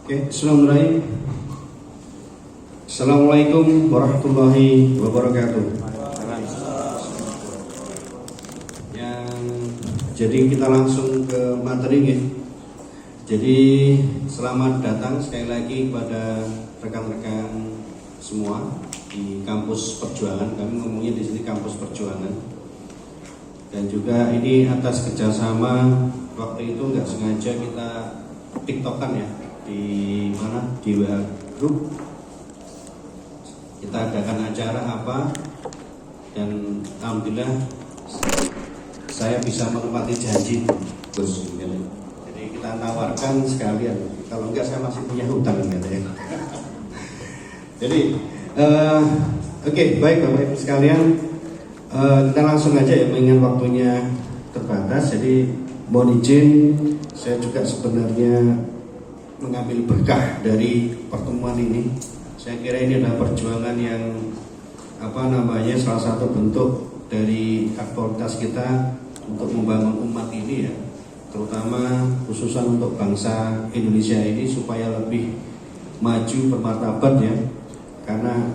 Oke, bismillahirrahmanirrahim. Assalamualaikum warahmatullahi wabarakatuh. Jadi kita langsung ke materi ya. Jadi selamat datang sekali lagi kepada rekan-rekan semua di kampus perjuangan. Kami ngomongnya di sini kampus perjuangan. Dan juga ini atas kerjasama, waktu itu nggak sengaja kita tiktokan ya, di mana, di WA Group kita adakan acara apa, dan alhamdulillah saya bisa menepati janji terus. Jadi kita tawarkan sekalian, kalau enggak saya masih punya hutang katanya. Jadi oke, baik Bapak Ibu sekalian, kita langsung aja ya, mengingat waktunya terbatas. Jadi mohon izin, saya juga sebenarnya mengambil berkah dari pertemuan ini. Saya kira ini adalah perjuangan yang salah satu bentuk dari aktualitas kita untuk membangun umat ini ya, terutama khususan untuk bangsa Indonesia ini supaya lebih maju bermartabat ya. Karena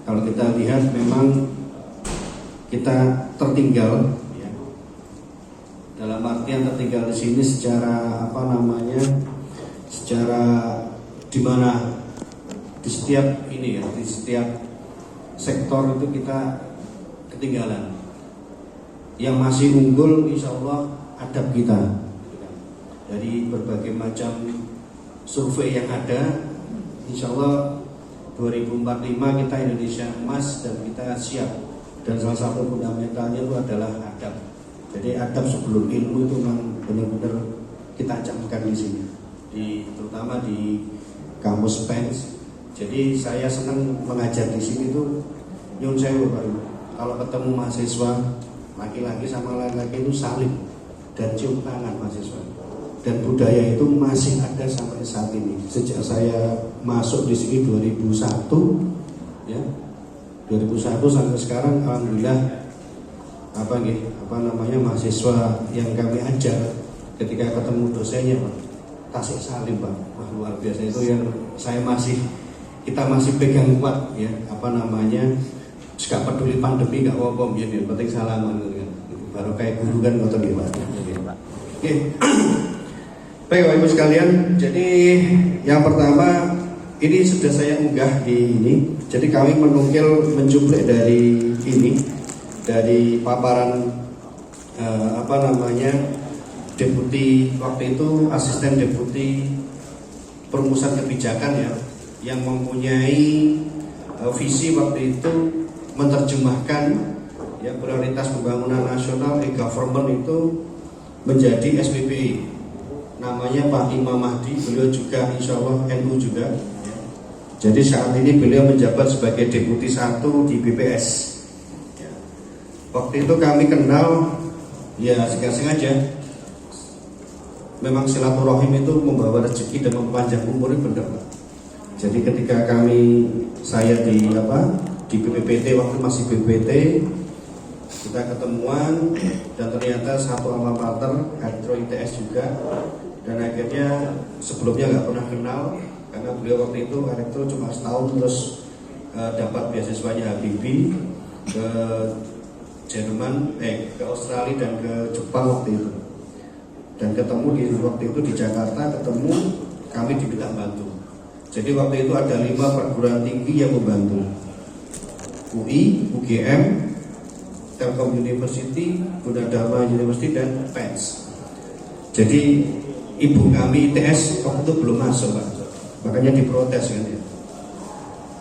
kalau kita lihat memang kita tertinggal ya, dalam artian tertinggal di sini secara secara dimana di setiap ini ya, di setiap sektor itu kita ketinggalan. Yang masih unggul insya Allah adab kita. Dari berbagai macam survei yang ada, insya Allah 2045 kita Indonesia emas dan kita siap. Dan salah satu fundamentalnya itu adalah adab. Jadi adab sebelum ilmu itu memang benar-benar kita camkan di sini, terutama di kampus PENS. Jadi saya senang mengajar di sini tuh nyun sewu Pak. Kalau ketemu mahasiswa laki-laki sama laki-laki itu saling dan cium tangan mahasiswa. Dan budaya itu masih ada sampai saat ini. Sejak saya masuk di sini 2001 ya. 2001 sampai sekarang alhamdulillah mahasiswa yang kami ajar ketika ketemu dosennya Pak, tasik salim Pak. Wah, luar biasa itu yang kita masih pegang kuat ya, gak peduli pandemi gak apa-apa ya, yang penting salaman gitu kan. Baru kayak guru kan ngotot gitu Pak. Oke. Baik Bapak Ibu sekalian, jadi yang pertama ini sudah saya unggah di ini. Jadi kami mencuplik dari ini, dari paparan deputi waktu itu, asisten deputi perumusan kebijakan ya, yang mempunyai visi waktu itu menerjemahkan ya prioritas pembangunan nasional e-government itu menjadi SPBI. Namanya Pak Imam Mahdi, beliau juga insya Allah NU juga. Jadi saat ini beliau menjabat sebagai Deputi 1 di BPS. Waktu itu kami kenal ya sengaja. Memang silaturahim itu membawa rezeki dan mempanjang umur, benar Pak. Jadi ketika saya di BPPT, waktu masih BPPT, kita ketemuan dan ternyata satu alma mater, Hydro ITS juga. Dan akhirnya sebelumnya nggak pernah kenal, karena beliau waktu itu elektro cuma setahun terus dapat beasiswanya Habibie ke Jerman, ke Australia dan ke Jepang waktu itu. Dan ketemu waktu itu di Jakarta, kami diminta bantu. Jadi waktu itu ada 5 perguruan tinggi yang membantu: UI, UGM, Telkom University, Gunadarma University, dan PENS. Jadi ibu kami ITS waktu itu belum masuk Pak, makanya diprotes kan ya.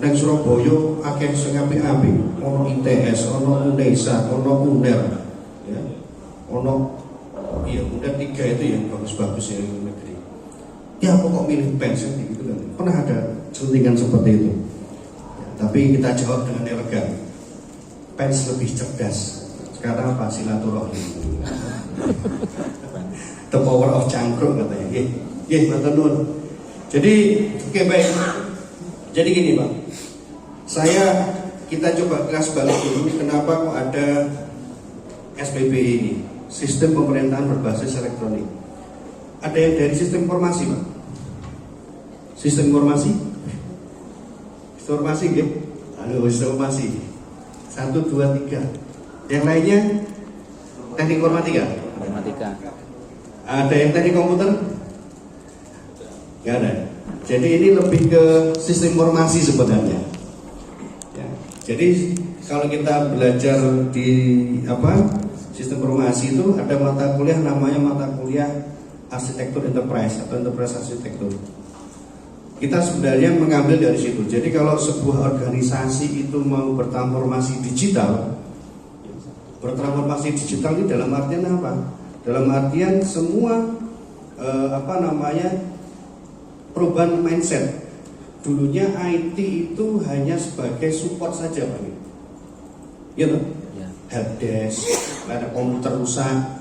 Neng Surabaya akeh sing apik-apik, ono ITS, ono UNESA, ono UNER, ya, ono UNER 3 itu yang bagus-bagus yang negeri. Ya apa kok milih PENS gitu kan? Pernah ada selentingan seperti itu. Ya, tapi kita jawab dengan elegan. PENS lebih cerdas. Sekarang apa? Silaturahmi. The power of cangkruk katanya. Matur nuwun. Jadi oke, baik. Jadi gini Pak, kita coba kelas balik dulu. Kenapa kok ada SPBI ini, sistem pemerintahan berbasis elektronik? Ada yang dari sistem informasi Pak. Sistem informasi gitu. Halo, sistem informasi 1, 2, 3. Yang lainnya teknik informatika. Ada yang teknik komputer? Nggak ada. Jadi ini lebih ke sistem informasi sebenarnya ya. Jadi kalau kita belajar di sistem informasi itu ada mata kuliah namanya mata kuliah arsitektur enterprise atau enterprise arsitektur. Kita sebenarnya mengambil dari situ. Jadi kalau sebuah organisasi itu mau bertransformasi digital ini dalam artian apa? Dalam artian semua perubahan mindset. Dulunya IT itu hanya sebagai support saja, Pak. Gitu. Ya. Helpdesk, ada komputer rusak,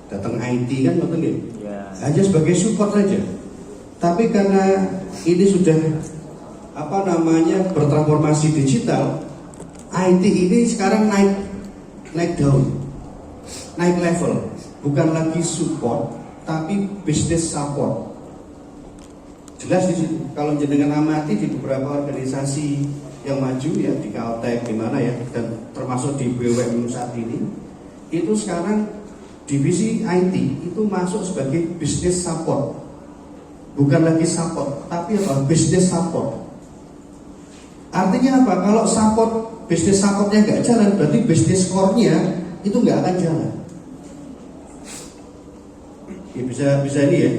datang IT kan betul nggih? Ya. Hanya sebagai support saja. Tapi karena ini sudah bertransformasi digital, IT ini sekarang naik daun, naik level, bukan lagi support, tapi business support. Jelas di situ. Kalau jenengan amati di beberapa organisasi yang maju ya, di Caltech di mana ya, dan termasuk di BUMN saat ini, itu sekarang divisi IT itu masuk sebagai business support, bukan lagi support, tapi business support. Artinya apa? Kalau business supportnya nggak jalan, berarti business core-nya itu nggak akan jalan. Ya, bisa ini ya.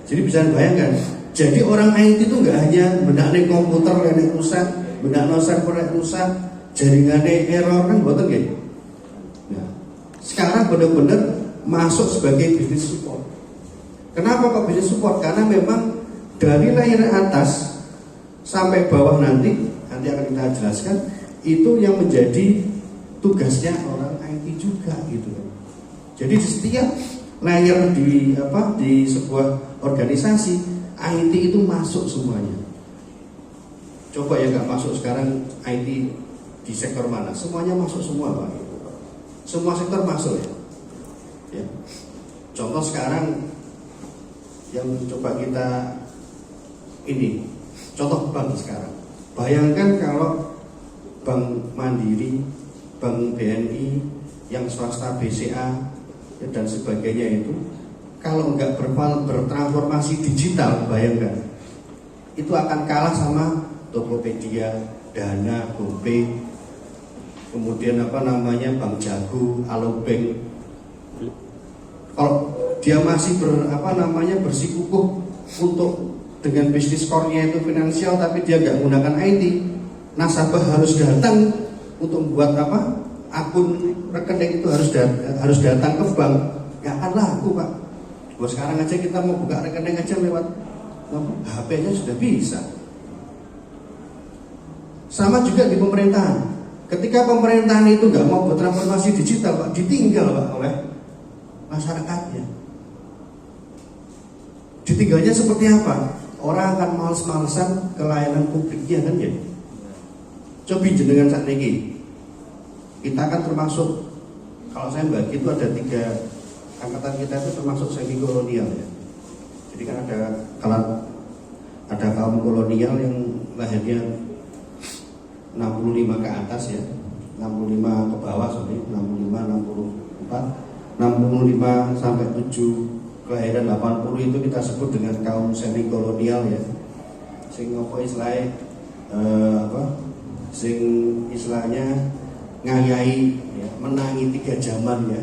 Jadi bisa bayangkan. Jadi orang IT itu nggak hanya benak komputer yang rusak, benak server yang rusak, jaringannya error kan, betul nggak? Nah, sekarang benar-benar masuk sebagai business support. Kenapa kok business support? Karena memang dari layer atas sampai bawah nanti akan kita jelaskan, itu yang menjadi tugasnya orang IT juga gitu. Jadi di setiap layer di sebuah organisasi IT itu masuk semuanya. Coba ya nggak masuk sekarang IT di sektor mana? Semuanya masuk semua, Pak. Semua sektor masuk ya. Contoh sekarang yang coba kita contoh bank sekarang. Bayangkan kalau Bank Mandiri, Bank BNI, yang swasta BCA dan sebagainya itu, kalau nggak bertransformasi digital, bayangkan itu akan kalah sama Tokopedia, Dana, GoPay, kemudian Bank Jago, Alobank. Kalau dia masih bersikukuh untuk dengan bisnis core-nya itu finansial, tapi dia nggak menggunakan IT, nasabah harus datang untuk membuat akun rekening itu harus datang ke bank, nggak akan laku, Pak. Sekarang aja kita mau buka rekening aja lewat HP-nya sudah bisa. Sama juga di pemerintahan. Ketika pemerintahan itu nggak mau bertransformasi digital, Pak, ditinggal, Pak, oleh masyarakatnya. Ditinggalnya seperti apa? Orang akan males-malesan ke layanan publiknya kan ya. Coba jenengan saat ini. Kita kan termasuk, kalau saya bagi itu ada 3 angkatan kita itu termasuk semi kolonial ya. Jadi kan ada kaum kolonial yang lahirnya 65 ke atas ya, 65 ke bawah, 65, 64, 65 sampai 7 kelahiran 80 itu kita sebut dengan kaum semi kolonial ya. Sing apa istilahnya sing istilahnya ngayai ya, menangi 3 zaman ya.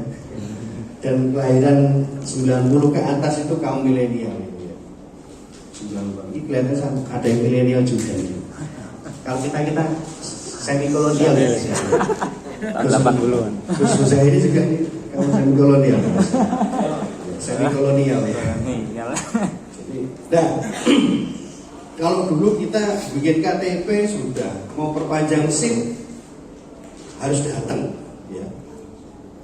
Dan kelahiran 90 ke atas itu kaum milenial ya. 90. Ini kelihatan ada yang milenial juga ya. Kalau kita semi kolonial ya. Tahun 80-an. Terus saya ini juga nih kaum semi kolonial. Semi kolonial ya. Nah, kalau dulu kita bikin KTP sudah, mau perpanjang SIM harus datang ya.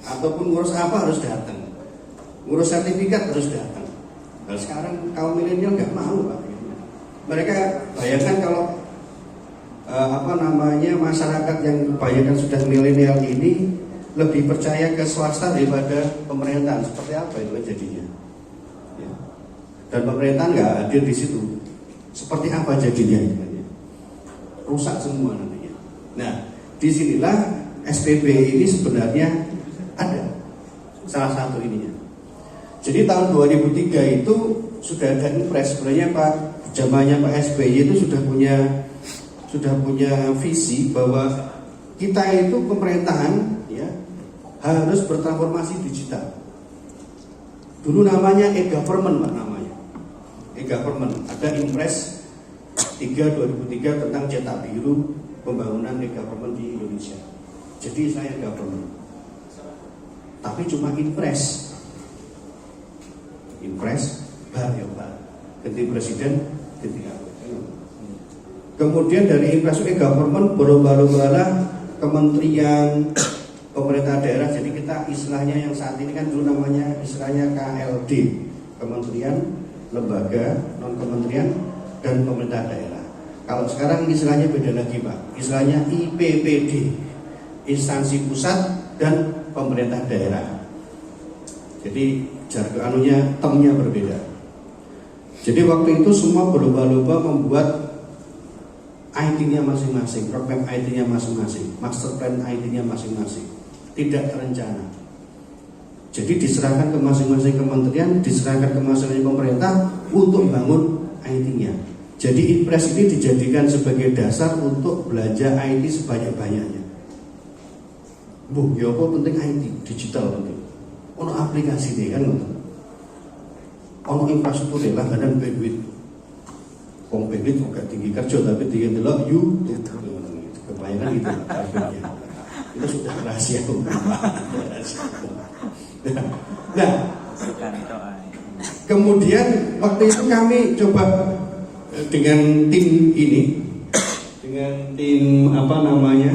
Ataupun ngurus apa harus datang, ngurus sertifikat harus datang. Nah, sekarang kaum milenial nggak mau, Pak. Mereka bayangkan kalau masyarakat yang kebanyakan sudah milenial ini lebih percaya ke swasta daripada pemerintahan. Seperti apa itu jadinya? Ya. Dan pemerintahan nggak hadir di situ. Seperti apa jadinya? Rusak semua nantinya. Nah, disinilah SPB ini sebenarnya ada salah satu ininya. Jadi tahun 2003 itu sudah ada impres. Sebenarnya Pak zamannya Pak SBY itu sudah punya visi bahwa kita itu pemerintahan ya harus bertransformasi digital. Dulu namanya e-government Pak namanya. E-government, ada impres 3 2003 tentang cetak biru pembangunan e-government di Indonesia. Jadi saya government. Tapi cuma impres bar ya Pak. Ganti presiden, ganti apa. Kemudian dari impres e-government berubah-ubahlah kementerian pemerintah daerah. Jadi kita istilahnya yang saat ini kan dulu namanya istilahnya KLD, Kementerian Lembaga Non Kementerian dan Pemerintah Daerah. Kalau sekarang istilahnya beda lagi Pak. Istilahnya IPPD, Instansi Pusat dan Pemerintah Daerah. Jadi jargon termnya berbeda. Jadi waktu itu semua berlomba-lomba membuat IT-nya masing-masing, roadmap IT-nya masing-masing, master plan IT-nya masing-masing, tidak terencana. Jadi diserahkan ke masing-masing kementerian, diserahkan ke masing-masing pemerintah untuk membangun IT-nya. Jadi impres ini dijadikan sebagai dasar untuk belanja IT sebanyak-banyaknya. Ya apa penting IT, digital penting. Ono aplikasi deh kan, ono infrastruktur deh lah, kadang bandwidth. Wong bandwidth gak tinggi kerja tapi tinggi delok kebanyakan gitu akhirnya. Itu sudah rahasia umum. Nah, kemudian waktu itu kami coba dengan tim ini, dengan tim apa namanya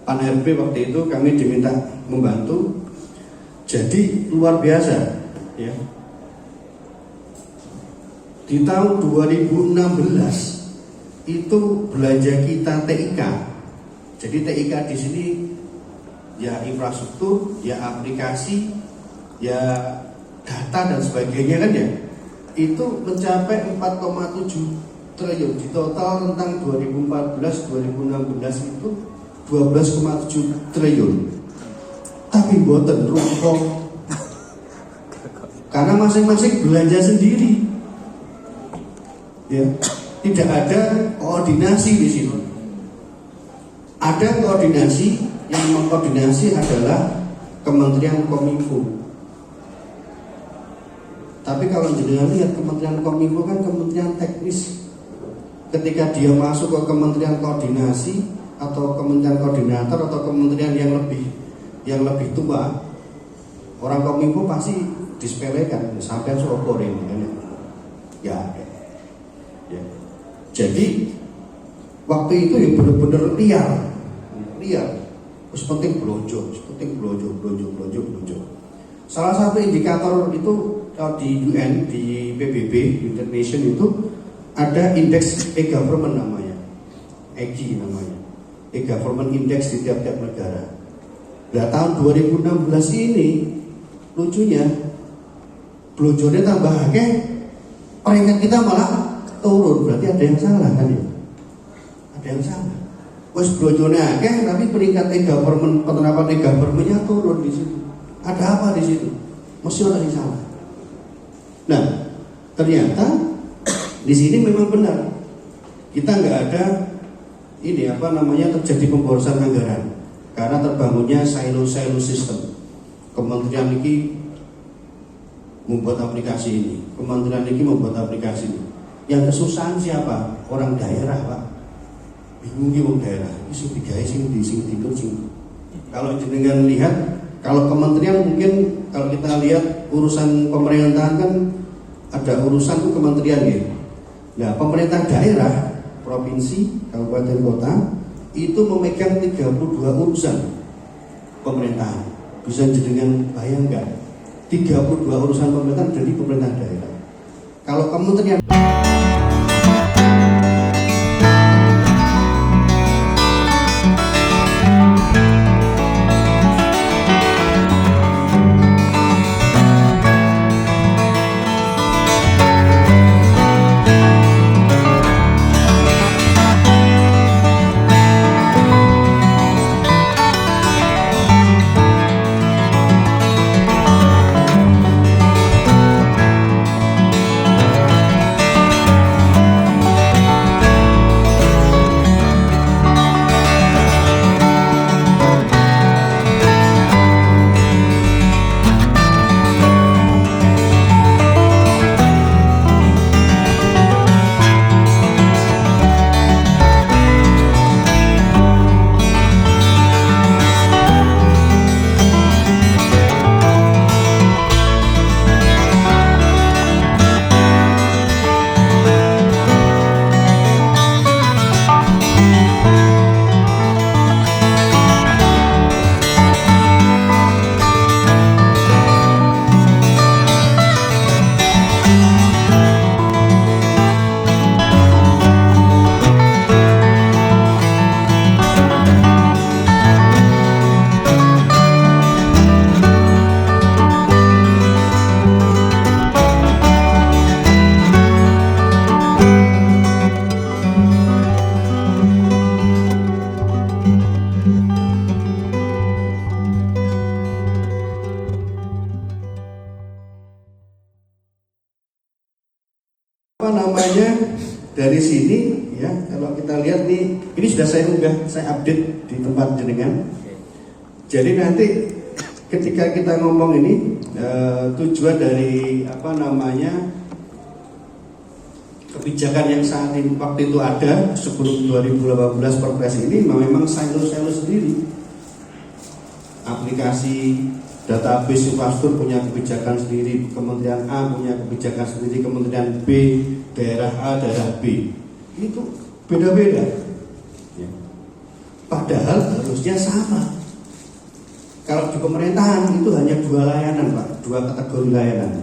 Pan RB waktu itu kami diminta membantu. Jadi luar biasa ya. Di tahun 2016 itu belanja kita TIK. Jadi TIK di sini ya infrastruktur, ya aplikasi, ya data dan sebagainya kan ya. Itu mencapai 4,7 triliun. Di total tentang 2014-2016 itu 12,7 triliun. Tapi boten rumpok. Karena masing-masing belanja sendiri. Ya, tidak ada koordinasi di sini. Ada koordinasi, yang mengkoordinasi adalah Kementerian Kominfo. Tapi kalau jenengan lihat Kementerian Kominfo kan kementerian teknis. Ketika dia masuk ke Kementerian Koordinasi atau Kementerian Koordinator atau kementerian yang lebih tua, orang Kominfo pasti disepelekan sampai sopor ini kan ya. Ya. Jadi waktu itu ya benar-benar liar. Terus penting belonjo. Salah satu indikator itu di UN, di PBB, United Nations itu ada indeks e-government namanya, EGI namanya, e-government index di tiap-tiap negara. Nah tahun 2016 ini lucunya belonjonya tambah akeh, peringkat kita malah turun. Berarti ada yang salah kan ya? Ada yang salah. Wes belonjonya akeh tapi peringkat e-government, penerapan e-governmentnya turun di situ. Ada apa di situ? Mesti ada yang salah. Nah, ternyata di sini memang benar. Kita nggak ada ini apa namanya terjadi pemborosan anggaran karena terbangunnya silo sistem. Kementerian ini membuat aplikasi ini, kementerian ini membuat aplikasi ini. Yang kesusahan siapa? Orang daerah, Pak. Bingung orang daerah. Ini sing digawe sing tidur. Kalau jenengan lihat, kalau kementerian mungkin kalau kita lihat urusan pemerintahan kan ada urusan itu kementerian ya. Nah, pemerintah daerah, provinsi, kabupaten, kota itu memegang 32 urusan pemerintahan. Bisa jenengan bayangkan 32 urusan pemerintahan dari pemerintah daerah. Kalau kementerian apa namanya dari sini ya, kalau kita lihat nih, ini sudah saya unggah, saya update di tempat jenengan. Jadi nanti ketika kita ngomong ini tujuan dari apa namanya kebijakan yang saat ini waktu itu ada sebelum 2018 Perpres ini memang silo-silo sendiri. Aplikasi database infrastruktur punya kebijakan sendiri, Kementerian A punya kebijakan sendiri, Kementerian B, daerah A, daerah B. Itu beda-beda. Ya. Padahal harusnya sama. Kalau di pemerintahan itu hanya dua layanan, Pak, dua kategori layanan.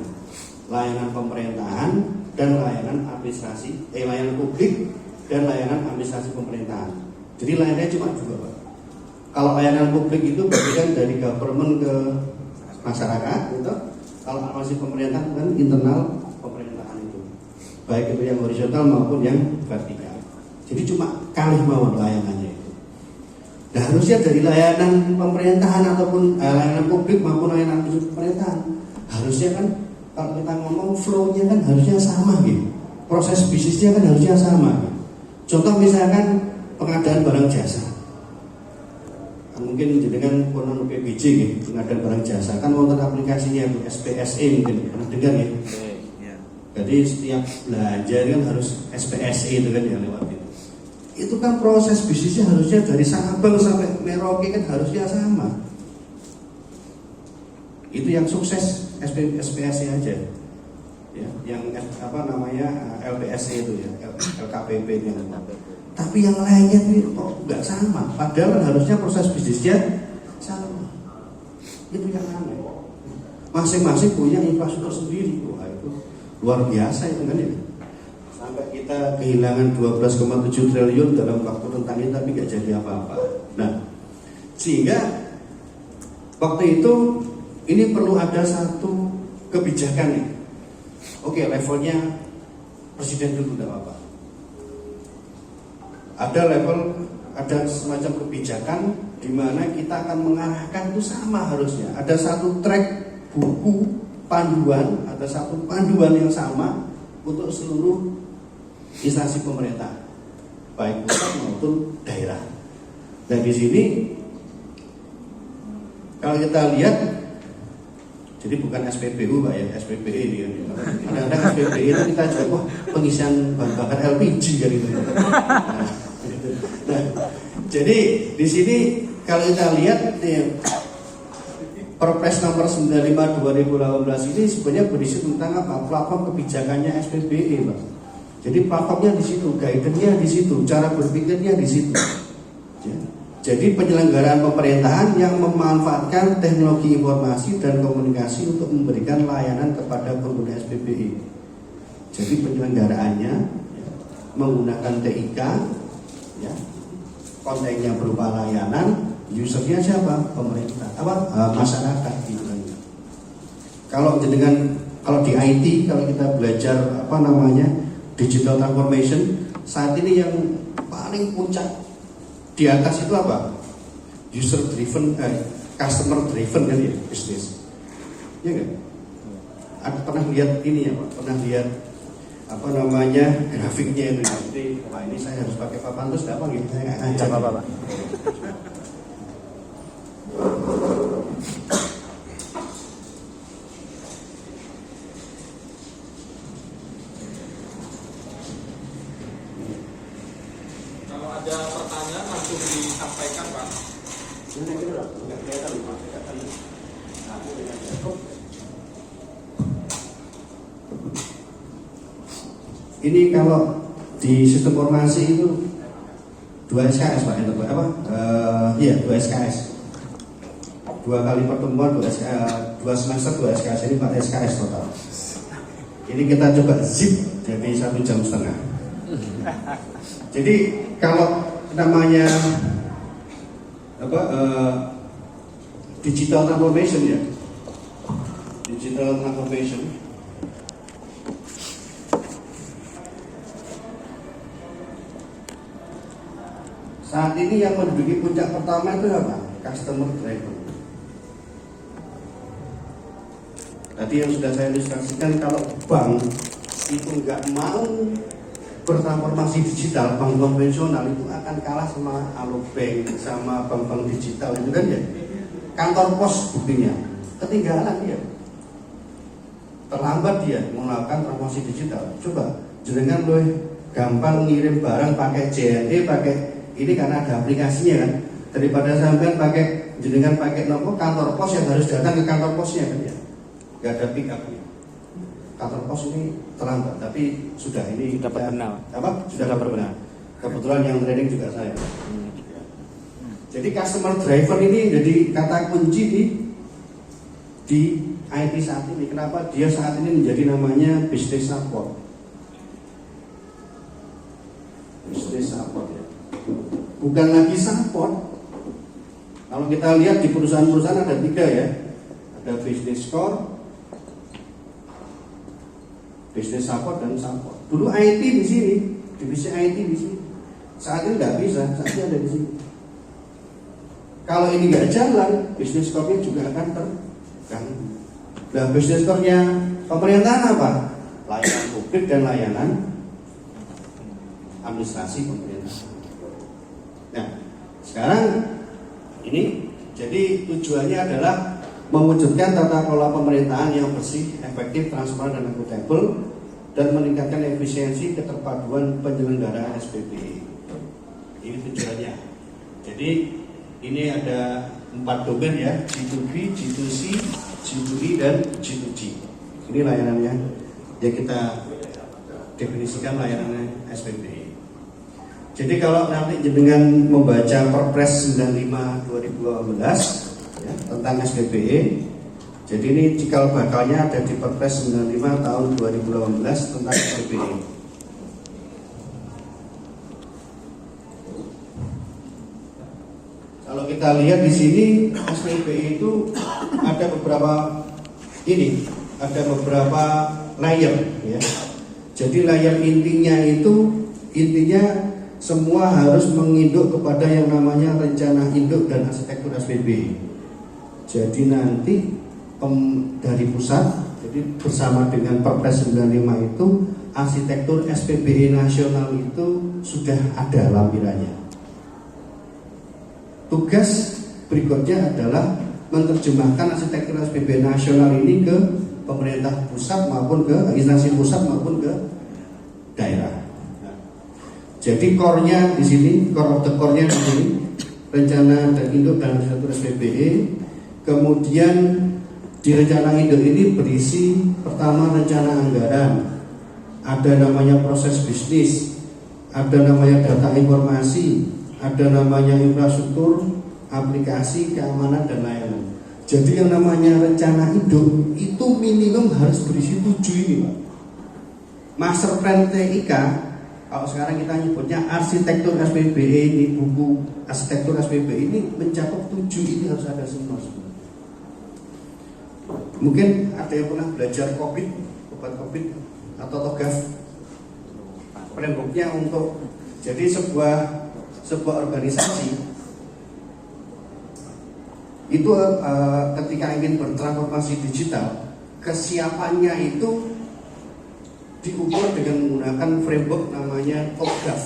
Layanan pemerintahan dan layanan administrasi, layanan publik dan layanan administrasi pemerintahan. Jadi layanannya cuma dua, Pak. Kalau layanan publik itu bagian dari government ke masyarakat, gitu. Kalau administrasi pemerintah kan internal pemerintahan itu, baik itu yang horizontal maupun yang vertikal. Jadi cuma kalih mawon layanannya itu. Nah, harusnya dari layanan pemerintahan ataupun layanan publik maupun layanan pemerintahan, harusnya kan kalau kita ngomong flow-nya kan harusnya sama gitu. Proses bisnisnya kan harusnya sama gitu. Contoh misalkan pengadaan barang jasa. Mungkin dengan konon PBJ gitu, pengadaan barang jasa kan wonten aplikasinya SPSE, mungkin pernah dengar ya. Jadi setiap belanja kan harus SPSE itu kan yang lewat itu. Itu kan proses bisnisnya harusnya dari Sabang sampai Merauke kan harusnya sama. Itu yang sukses SPSE aja. Ya, yang apa namanya LPSE itu ya, LKPP itu. Tapi yang lainnya itu kok nggak sama. Padahal harusnya proses bisnisnya sama. Itu yang aneh. Masing-masing punya infrastruktur sendiri. Wah, itu luar biasa itu kan ya. Sampai kita kehilangan 12,7 triliun dalam waktu rentang ini tapi nggak jadi apa-apa. Nah, sehingga waktu itu ini perlu ada satu kebijakan nih. Oke, levelnya presiden dulu tidak apa-apa. Ada level, ada semacam kebijakan di mana kita akan mengarahkan itu sama harusnya. Ada satu track buku panduan, ada satu panduan yang sama untuk seluruh instansi pemerintah, baik pusat maupun daerah. Dan di sini kalau kita lihat, jadi bukan SPBU Pak ya, SPBE ini kan. Kadang-kadang SPBE itu kita coba pengisian bahan bakar LPG kan itu. Nah, jadi di sini kalau kita lihat Perpres nomor 95 2018 ini sebenarnya berisi tentang apa? Platform kebijakannya SPBE, Pak. Jadi platformnya di situ, guidance-nya di situ, cara berpikirnya di situ. Ya. Jadi penyelenggaraan pemerintahan yang memanfaatkan teknologi informasi dan komunikasi untuk memberikan layanan kepada pengguna SPBE. Jadi penyelenggaraannya ya, menggunakan TIK, ya, kontennya berupa layanan, usernya siapa? Pemerintah, masyarakat gitu kan. Kalau di IT, kalau kita belajar digital transformation, saat ini yang paling puncak di atas itu apa? User driven, customer driven kan ya bisnis. Ya kan? Ada pernah lihat ini ya Pak? Pernah lihat grafiknya itu? Jadi, wah ini saya harus pakai papan terus apa gitu? Saya nggak ngajak. Apa-apa. Ada pertanyaan langsung disampaikan Pak. Ini kalau di sistem informasi itu 2 SKS Pak, 2 SKS. 2 kali pertemuan 2 semester 2 SKS, ini 4 SKS total. Ini kita coba zip jadi 1,5 jam. Jadi kalau namanya digital transformation ya, digital transformation saat ini yang menduduki puncak pertama itu apa? Customer driven. Tadi yang sudah saya ilustrasikan, kalau bank itu nggak mau bertransformasi digital, bank konvensional itu akan kalah sama Alobank, sama bank-bank digital itu kan ya. Kantor pos buktinya ketinggalan dia, terlambat dia melakukan transformasi digital. Coba jenengan loh gampang ngirim barang pakai JNE, pakai ini karena ada aplikasinya kan, daripada sampean pakai jenengan pakai nopo kantor pos yang harus datang ke kantor posnya kan ya, nggak ada pick up-nya. Kantor pos ini terlambat, tapi sudah ini Sudah berbenah. apa? Sudah berbenah. Kebetulan yang training juga saya. Jadi customer driver ini jadi kata kunci di IT saat ini. Kenapa dia saat ini menjadi namanya business support? Business support ya. Bukan lagi support. Kalau kita lihat di perusahaan-perusahaan ada 3 ya. Ada business core, business support dan support. Dulu IT di sini, divisi IT di sini. Saat ini nggak bisa, saat ini ada di sini. Kalau ini nggak jalan, business core-nya juga akan terganggu. Nah, business core-nya pemerintahan apa? Layanan publik dan layanan administrasi pemerintahan. Nah, sekarang ini jadi tujuannya adalah mewujudkan tata kelola pemerintahan yang bersih, efektif, transparan, dan akuntabel, dan meningkatkan efisiensi keterpaduan penyelenggaraan SPB. Ini tujuannya. Jadi ini ada 4 domain ya, G2B, G2C, G2E, dan G2G. Ini layanannya. Ya kita definisikan layanannya SPB. Jadi kalau nanti dengan membaca Perpres 95 2012 ya, tentang SPBE. Jadi ini cikal bakalnya ada di Perpres 95 tahun 2018 tentang SPBE. Kalau kita lihat di sini SPBE itu ada beberapa layer ya. Jadi layer intinya semua harus menginduk kepada yang namanya rencana induk dan arsitektur SPBE. Jadi nanti dari pusat, jadi bersama dengan Perpres 95 itu arsitektur SPBE nasional itu sudah ada lampirannya. Tugas berikutnya adalah menerjemahkan arsitektur SPBE nasional ini ke pemerintah pusat maupun ke instansi pusat maupun ke daerah. Jadi core-nya di sini, core of the core-nya di sini, rencana dan induk dan arsitektur SPBE. Kemudian di rencana induk ini berisi pertama rencana anggaran, ada namanya proses bisnis, ada namanya data informasi, ada namanya infrastruktur, aplikasi, keamanan, dan layanan. Jadi yang namanya rencana induk itu minimum harus berisi 7 ini, Pak. Master Plan TIK, kalau sekarang kita nyebutnya arsitektur SPBE ini, buku arsitektur SPBE ini mencakup 7 ini harus ada semua. Mungkin ada yang pernah belajar obat COVID atau TOGAF. Frameworknya untuk jadi sebuah organisasi itu ketika ingin bertransformasi digital, kesiapannya itu diukur dengan menggunakan framework namanya TOGAF.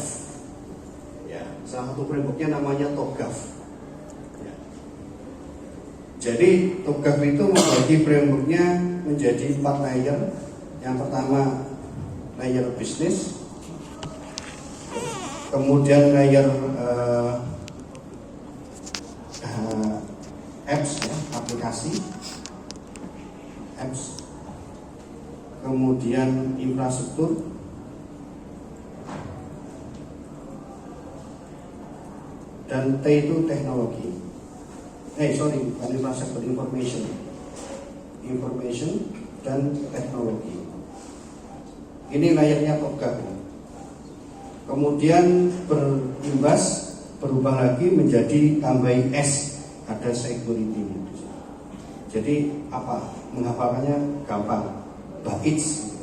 Ya, salah satu frameworknya namanya TOGAF. Jadi TOGAF itu membagi frameworknya menjadi 4 layer. Yang pertama layer bisnis, kemudian layer apps ya, aplikasi, apps, kemudian infrastruktur, dan T itu teknologi. Bukan infrastruktur, information dan teknologi. Ini layarnya TOGAF. Kemudian berubah lagi menjadi tambahin S, ada security. Jadi apa? Menghafalkannya gampang. BAITS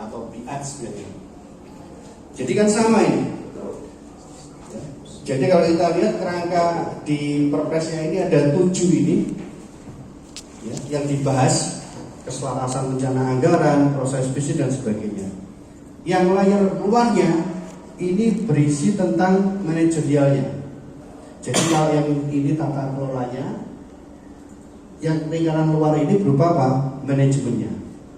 atau BIATS biasanya. Jadi kan sama ini. Jadi kalau kita lihat kerangka di Perpresnya ini ada 7 ini ya, yang dibahas. keselarasan rencana anggaran, proses bisnis dan sebagainya. Yang layar luarnya ini berisi tentang manajerialnya. Jadi kalau yang ini tata kelolanya, yang lingkaran luar ini berupa apa? Manajemennya.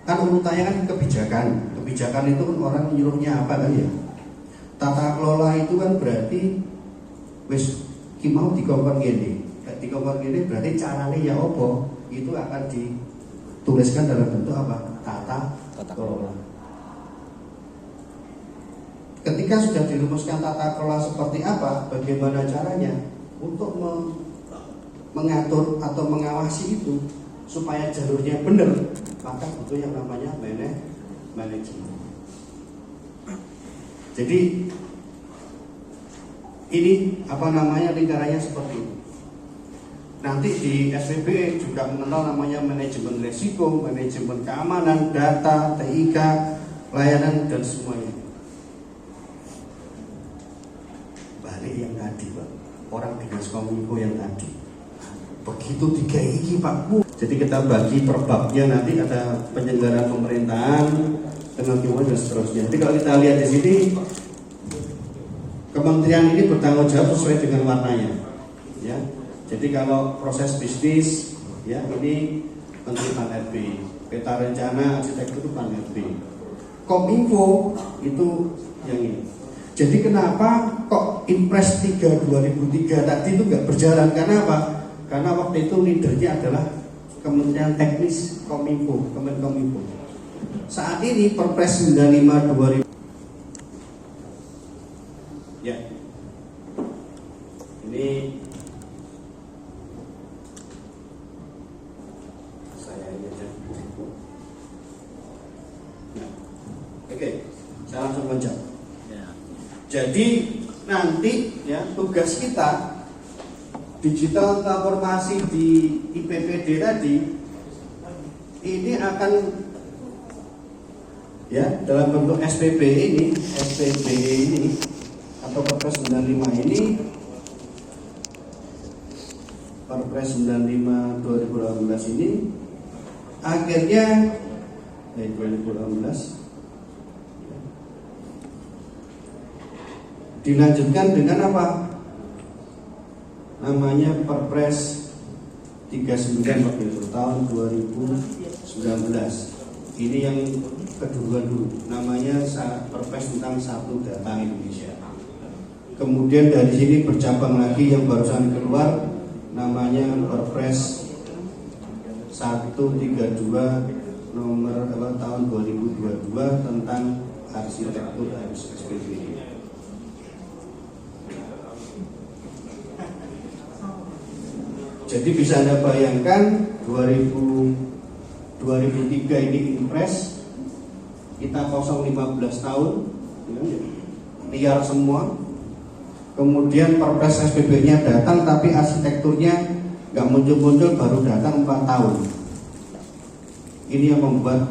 Kan urutannya kan kebijakan. Kebijakan itu kan orang nyuruhnya apa kan ya? Tata kelola itu kan berarti wis ki mau dikongkon ngene. Dikongkon ngene berarti caranya ya apa? Itu akan dituliskan dalam bentuk apa? Tata kelola. Ketika sudah dirumuskan tata kelola seperti apa, bagaimana caranya untuk mengatur atau mengawasi itu supaya jalurnya benar, maka butuh yang namanya manajemen. Jadi ini apa namanya lingkarannya seperti itu. Nanti di SPBE juga mengenal namanya manajemen risiko, manajemen keamanan, data, TIK, layanan dan semuanya. Balik yang tadi, Pak. Orang dinas kominfo yang tadi. Begitu tiga ini, Pak Bu. Jadi kita bagi per babnya, nanti ada penyelenggaraan pemerintahan, tenaga dan seterusnya. Jadi kalau kita lihat di sini, kementerian ini bertanggung jawab sesuai dengan warnanya, ya. Jadi kalau proses bisnis, ya ini Menteri Pan-RB, peta rencana arsitektur itu Pan-RB, Kominfo itu yang ini. Jadi kenapa kok Impres 3 2003 tadi itu nggak berjalan? Karena apa? Karena waktu itu leadernya adalah Kementerian Teknis Kominfo, Kemenkominfo. Saat ini Perpres 95 2000. Ya. Ini saya ini aja. Nah. Oke, saya langsung loncat. Jadi nanti ya tugas kita digital transformasi di IPPD tadi ini akan ya dalam bentuk SPB ini atau Perpres 95 ini, Perpres 95 2018 ini akhirnya 2018 dilanjutkan dengan apa? Namanya Perpres 39 tahun 2019. Ini yang kedua dulu, namanya Perpres tentang Satu Data Indonesia. Kemudian dari sini bercabang lagi yang barusan keluar, namanya Perpres 132 nomor tahun 2022 tentang arsitektur SPB. Jadi bisa Anda bayangkan 2003 ini Impres, kita kosong 15 tahun, liar semua. Kemudian Perpres SPB-nya datang, tapi arsitekturnya nggak muncul-muncul, baru datang 4 tahun. Ini yang membuat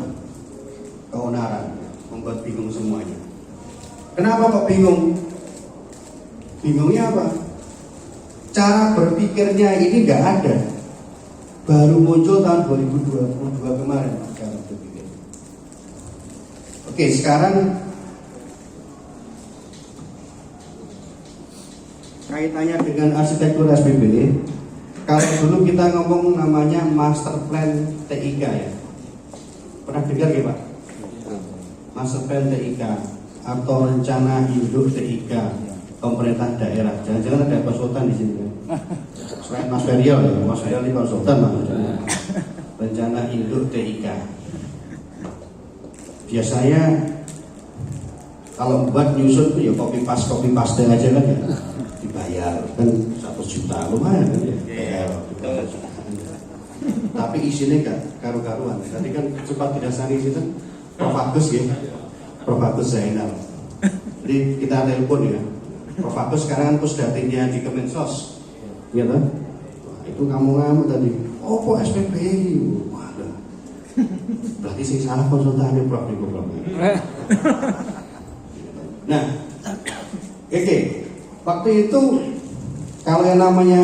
keonaran, membuat bingung semuanya. Kenapa kok bingung? Bingungnya apa? Cara berpikirnya ini nggak ada, baru muncul tahun 2022 kemarin cara berpikir. Oke, sekarang kaitannya dengan arsitektur SPB. Kalau dulu kita ngomong namanya Master Plan TIK ya, pernah dengar ya Pak? Master Plan TIK atau Rencana Induk TIK pemerintah daerah. Jangan-jangan ada konsultan di sini kan? Selain Mas Ferial ya, Mas Ferial ini konsultan maksudnya. Rencana Induk TIK. Biasanya kalau buat nyusun tuh ya copy paste aja kan ya, dibayar kan 1 juta lumayan kan ya. Tapi isinya gak karu-karuan. Tadi kan sempat didasari itu Prof Agus ya, Prof Agus Zainal. Jadi kita telepon ya, Prof Agus sekarang pusdatinnya di Kemensos, ya kan? Itu kamu tadi, oh kok SPB ini? Waduh, berarti sih salah konsultannya Prof di Prof. Nah, oke, waktu itu kalau yang namanya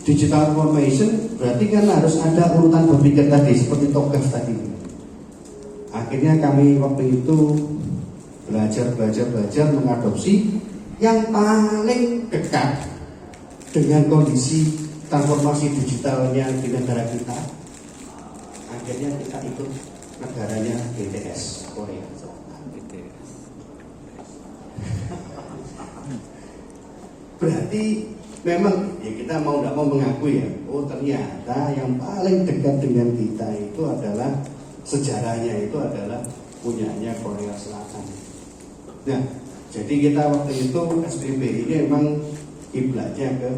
digital transformation berarti kan harus ada urutan berpikir tadi seperti TOGAF tadi. akhirnya kami waktu itu belajar mengadopsi yang paling dekat dengan kondisi transformasi digitalnya di negara kita. Akhirnya kita ikut negaranya BTS Korea. Berarti memang ya kita mau tidak mau mengakui ya, oh ternyata yang paling dekat dengan kita itu adalah sejarahnya itu adalah punyanya Korea Selatan. Nah, jadi kita waktu itu SPB ini memang kiblatnya ke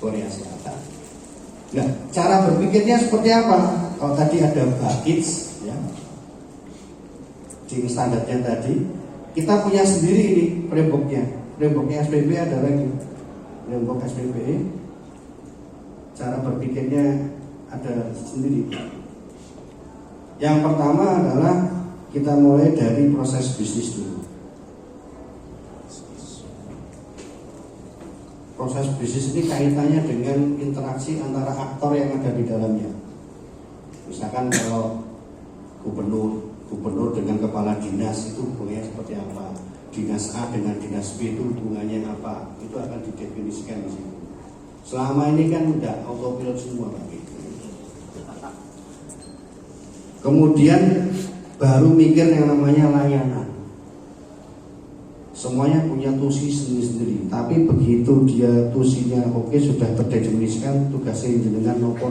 Korea Selatan. Nah, cara berpikirnya seperti apa? Kalau tadi ada Bakits, ya, di standarnya tadi, kita punya sendiri ini frameworknya. Frameworknya SPB adalah ini. Framework SPB, cara berpikirnya ada sendiri. Yang pertama adalah kita mulai dari proses bisnis dulu. Proses bisnis ini kaitannya dengan interaksi antara aktor yang ada di dalamnya. Misalkan kalau gubernur dengan kepala dinas itu hubungannya seperti apa, dinas A dengan dinas B itu hubungannya apa, itu akan didefinisikan di sini. Selama ini kan udah autopilot semua Pak. Kemudian baru mikir yang namanya layanan. Semuanya punya tusi sendiri-sendiri, tapi begitu dia tusinya oke, sudah terdefinisikan tugasnya dengan nopo,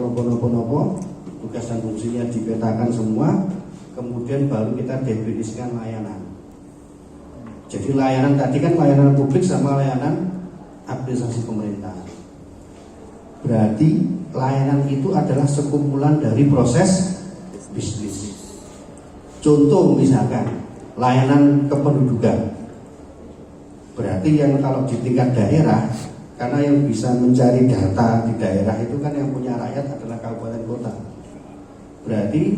tugas dan fungsinya dipetakan semua, kemudian baru kita definisikan layanan. Jadi layanan tadi kan layanan publik sama layanan administrasi pemerintah. Berarti layanan itu adalah sekumpulan dari proses bisnis. Contoh misalkan layanan kependudukan. Berarti yang kalau di tingkat daerah, karena yang bisa mencari data di daerah itu kan yang punya rakyat adalah kabupaten kota. Berarti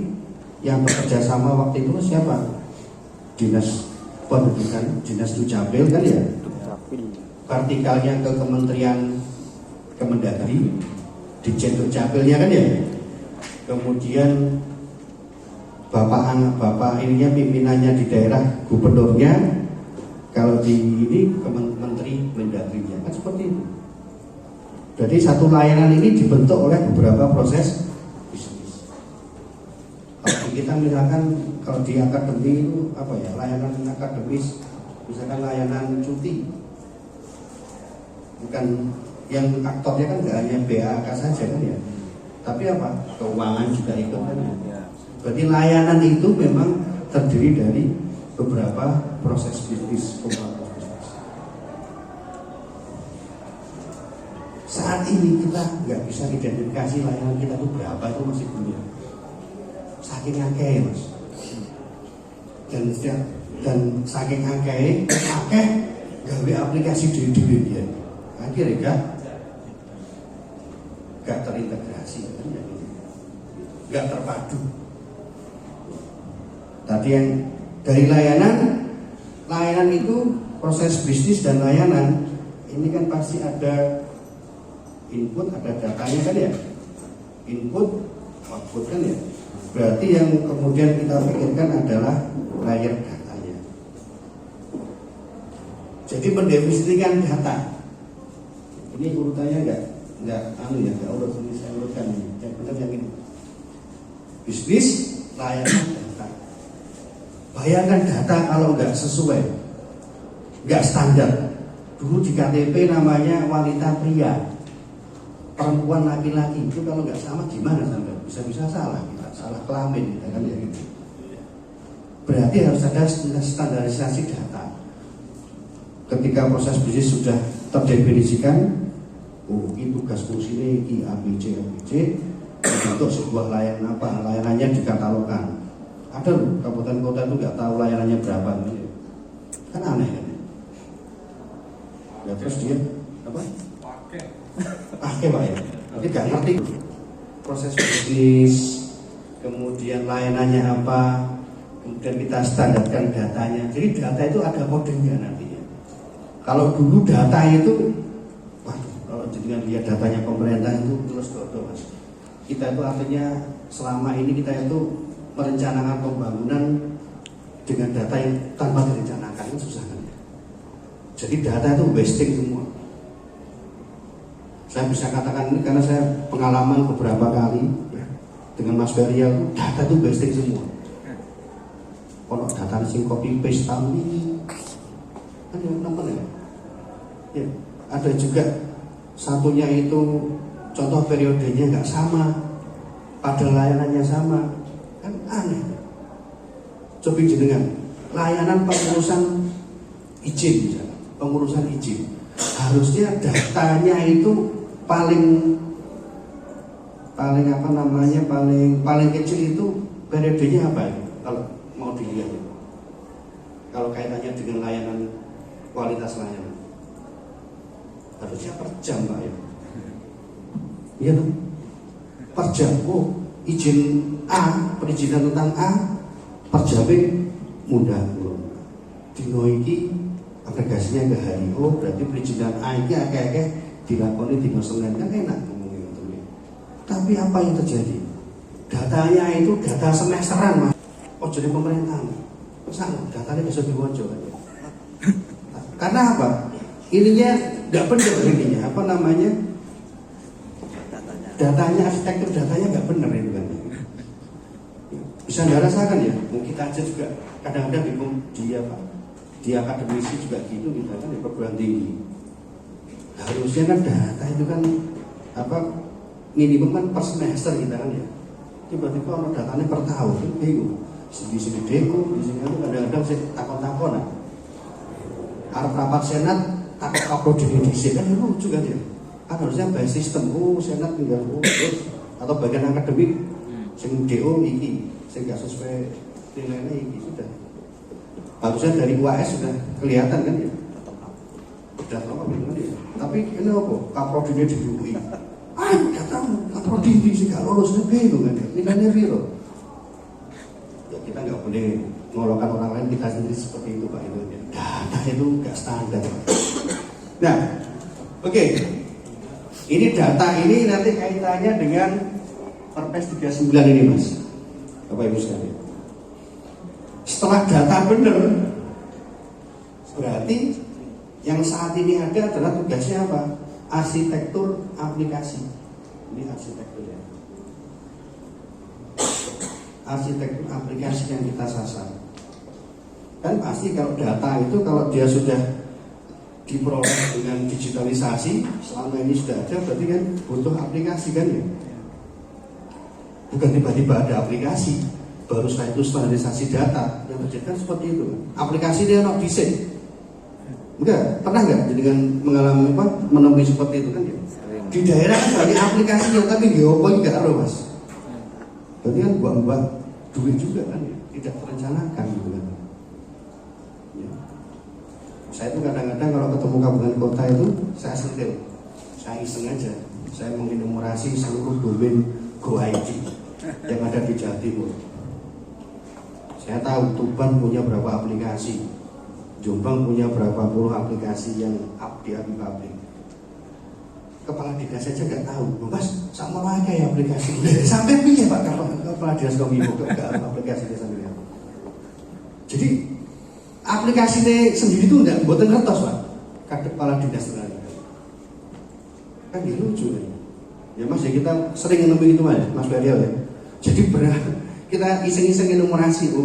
yang bekerja sama waktu itu siapa? Dinas pendidikan, dinas Dukcapil kan ya. Vertikalnya ke Kementerian Kemendagri, Ditjen Dukcapilnya kan ya. Kemudian bapak ininya pimpinannya di daerah, gubernurnya. Kalau di ini Menteri Mendagrinya kan seperti itu. Jadi satu layanan ini dibentuk oleh beberapa proses bisnis. Kalau kita misalkan kalau di akademi itu apa ya, layanan akademis, misalkan layanan cuti, bukan yang aktornya kan nggak hanya BAK saja kan ya, tapi apa, keuangan juga ikut kan ya. Berarti layanan itu memang terdiri dari beberapa proses bisnis, pembangunan bisnis. Saat ini kita nggak bisa identifikasi layanan kita itu berapa, itu masih belum. Saking angkai mas. Dan saking angkai, gawe aplikasi dewi dia. Akhirnya nggak terintegrasi, nggak terpadu. Tadi yang dari layanan itu proses bisnis dan layanan ini kan pasti ada input, ada datanya kan ya, input, output kan ya. Berarti yang kemudian kita pikirkan adalah layer datanya. Jadi mendefinisikan data. Ini urutannya nggak urut, ini saya urutkan ini. Yang benar yang ini. Bisnis, layanan, data. Bayangkan data kalau nggak sesuai, nggak standar. Dulu di KTP namanya wanita pria, perempuan laki-laki, itu kalau nggak sama gimana sampai bisa salah, kita salah kelamin, kan ya gitu. Berarti harus ada standarisasi data. Ketika proses bisnis sudah terdefinisikan, oh ini tugas fungsinya ini ABC, untuk sebuah layanan apa, layanannya dikatalogkan. Ada loh, kabupaten kota itu nggak tahu layanannya berapa, kan aneh kan? Ya terus dia apa? Pakai pak ya, nanti nggak ngerti proses bisnis, kemudian layanannya apa, kemudian kita standarkan datanya. Jadi data itu ada kodenya nantinya. Kalau dulu data itu, waduh, kalau dengan lihat datanya pemerintah itu terus mas. Kita itu artinya selama ini kita itu merencanakan pembangunan dengan data yang tanpa direncanakan itu susah kan. Jadi data itu wasting semua. Saya bisa katakan ini karena saya pengalaman beberapa kali ya, dengan Mas Berial, data itu wasting semua. Kalau data sing copy paste tahun ini kan yang nonton ya. Ya, ada juga satunya itu contoh periodenya nggak sama, pada layanannya sama, kan aneh. Coba jenengan layanan pengurusan izin, misalnya, pengurusan izin, harusnya datanya itu paling apa namanya paling kecil itu periodenya apa ya? Kalau mau dilihat, kalau kaitannya dengan layanan kualitas layanan, harusnya per jam Pak ya. Iya tuh, per jam. Oh, izin A, perizinan tentang A per jamnya mudah. Dino iki aplikasinya ke hari O, berarti perizinan A ini akeh-akeh dilakoni dino Senin, kan enak ngomongnya gitu. Tapi apa yang terjadi? Datanya itu data semesteran Mas. Oh jadi pemerintahan. Sang datanya bisa diwajib kan. Karena apa? Ininya nggak benar ininya. Apa namanya? Datanya, arsitektur datanya nggak benar itu kan. Bisa Anda rasakan ya. Mungkin kita aja juga kadang-kadang bingung dia Pak. Di akademisi juga gitu, kita kan di perguruan tinggi. Harusnya kan data itu kan apa minimum kan per semester kita kan ya. Tiba-tiba orang datanya per tahun, kan bingung. Di sini deko, di sini itu kadang-kadang saya takon-takon. Arab rapat senat takut upload di Indonesia kan lucu kan ya. Kan harusnya by sistem, oh senat tinggal atau bagian akademik, sing DO iki, sing gak sesuai nilainya iki sudah. Harusnya dari UAS sudah kelihatan kan ya. Sudah lama kan ya. Tapi ini apa? Kaprodinya didului. Gak tahu, kaprodi sih gak lolos kan bingung kan ya. Nilainya viral. Ya kita nggak boleh ngolokkan orang lain, kita sendiri seperti itu Pak itu. Data itu nggak standar. Nah, oke. Ini data ini nanti kaitannya dengan Perpres 39 ini Mas, Bapak Ibu sekalian. Setelah data benar, berarti yang saat ini ada adalah tugasnya apa? Arsitektur aplikasi. Ini arsitekturnya. Arsitektur aplikasi yang kita sasar. Kan pasti kalau data itu kalau dia sudah diperoleh dengan digitalisasi, selama ini sudah ada, berarti kan butuh aplikasi kan ya. Bukan tiba-tiba ada aplikasi, baru setelah itu standarisasi data. Yang terjadi kan seperti itu. Aplikasi dia not desain. Enggak, pernah nggak dengan mengalami apa menemui seperti itu kan ya? Di daerah kan banyak aplikasinya, tapi geopoint nggak ada Mas. Berarti kan buat duit juga kan ya? Tidak terencanakan gitu kan. Ya. Saya itu kadang-kadang kalau ketemu kabupaten kota itu saya sentil, saya iseng aja, saya mengenumerasi seluruh domain GoID yang ada di Jawa Timur. Saya tahu Tuban punya berapa aplikasi, Jombang punya berapa puluh aplikasi yang up di publik. Kepala dinas saja nggak tahu, Mas sama lagi ya aplikasi. Sampai piye Pak kepala dinas kominfo nggak aplikasi dia sendiri. Jadi aplikasi ini sendiri itu nggak buatan kertas Pak, kepala dinas sendiri. Kan dia lucu ya. Ya Mas ya kita sering nemuin itu Mas Berial ya. Jadi kita iseng-iseng enumerasi,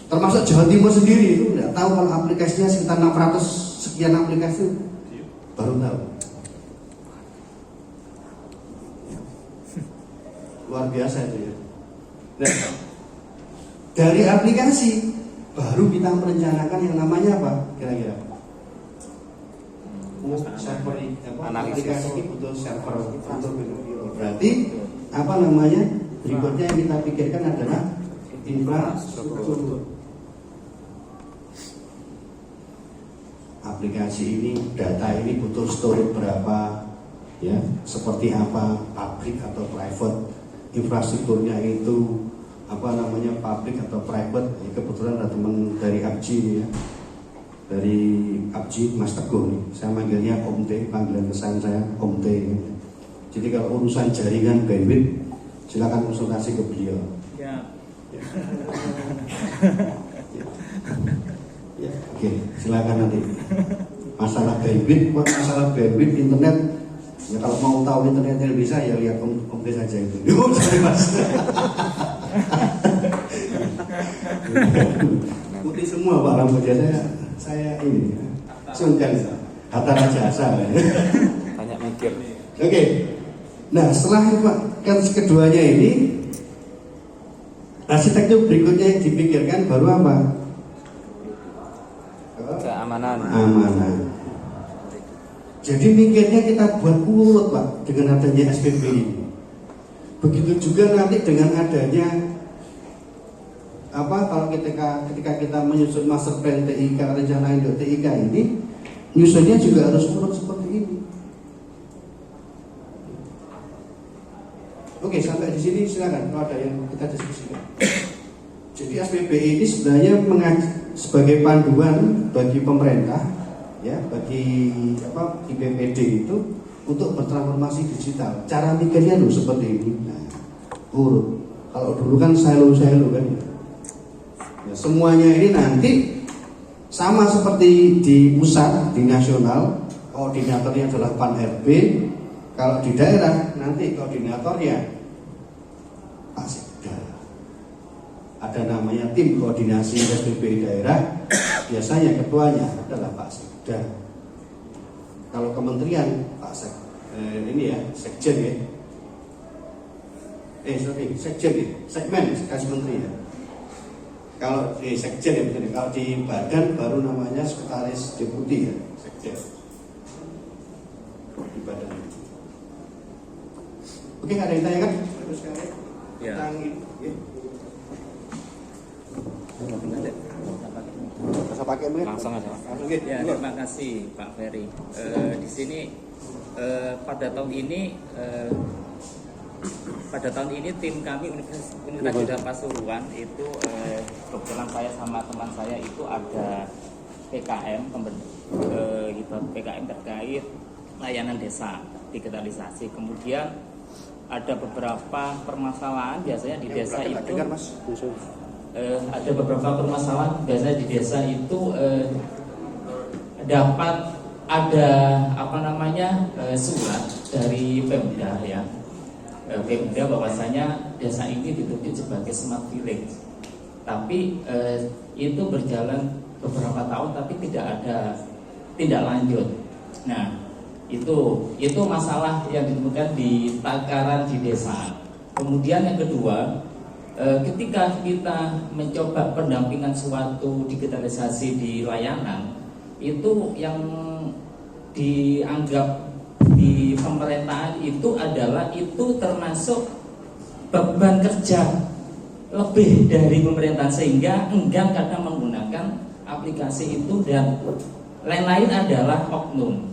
termasuk Jawa Timur sendiri itu nggak tahu kalau aplikasinya sekitar 600 sekian aplikasi baru tahu. Luar biasa itu ya. Nah, dari aplikasi baru kita merencanakan yang namanya apa kira-kira? Server aplikasi ini butuh server untuk berarti apa namanya berikutnya yang kita pikirkan adalah infrastruktur. Aplikasi ini, data ini butuh storage berapa, ya, seperti apa, public atau private, infrastrukturnya itu apa namanya public atau private. Ya, kebetulan ada teman dari ABJI ya, dari ABJI Mas Teguh nih, saya manggilnya Om T, panggilan kesayangan saya Om T. Jadi kalau urusan jaringan bandwidth silakan konsultasi ke beliau. Ya. Oke, silakan nanti. Masalah bandwidth internet, ya kalau mau tahu internetnya bisa ya lihat Om Des aja itu. Sorry Mas. Putih semua Pak rambutnya, saya ini sungkan Hatta Rajasa. Banyak mikir. Oke. Nah, setelah kan keduanya ini arsitektur berikutnya yang dipikirkan baru apa? Keamanan. Amanah. Jadi mikirnya kita buat urut Pak dengan adanya SPP ini. Begitu juga nanti dengan adanya kalau ketika kita menyusun master plan TIK rencana induk TIK ini, nyusunnya juga harus urut seperti ini. Oke, sampai di sini silakan kalau ada yang kita diskusikan. Jadi SPP ini sebenarnya sebagai panduan bagi pemerintah, ya, bagi BPD itu untuk bertransformasi digital. Cara mikirnya loh seperti ini. Nah, urut. Kalau dulu kan silo kan. Ya, semuanya ini nanti sama seperti di pusat, di nasional, koordinatornya adalah Pan-RB. Kalau di daerah nanti koordinatornya Pak Sekda. Ada namanya tim koordinasi SPP daerah. Biasanya ketuanya adalah Pak Sekda. Kalau kementerian Pak Sekjen ya. Sekjen ya, segmen sekretaris menteri ya. Kalau di Sekjen ya betul. Kalau di badan baru namanya sekretaris deputi ya, Sekjen. Di badan. Oke, ada yang tanya kan? Terus sekali. Ya. Tentang ini. Ya. Bisa pakai mic? Langsung aja. Langsung gitu. Ya, terima kasih Pak Ferry. Di sini pada tahun ini tim kami Universitas Jeddah Pasuruan itu kebetulan saya sama teman saya itu ada PKM PKM terkait layanan desa digitalisasi. Kemudian ada beberapa permasalahan biasanya di desa itu ada beberapa permasalahan biasanya di desa itu dapat ada surat dari Pemda ya, Pemda bahwasanya desa ini dituntut sebagai smart village, tapi itu berjalan beberapa tahun tapi tidak ada tindak lanjut. Nah, itu masalah yang ditemukan di takaran di desa. Kemudian yang kedua, ketika kita mencoba pendampingan suatu digitalisasi di layanan, itu yang dianggap di pemerintahan itu adalah itu termasuk beban kerja lebih dari pemerintahan, sehingga enggan kadang menggunakan aplikasi itu, dan lain-lain adalah oknum.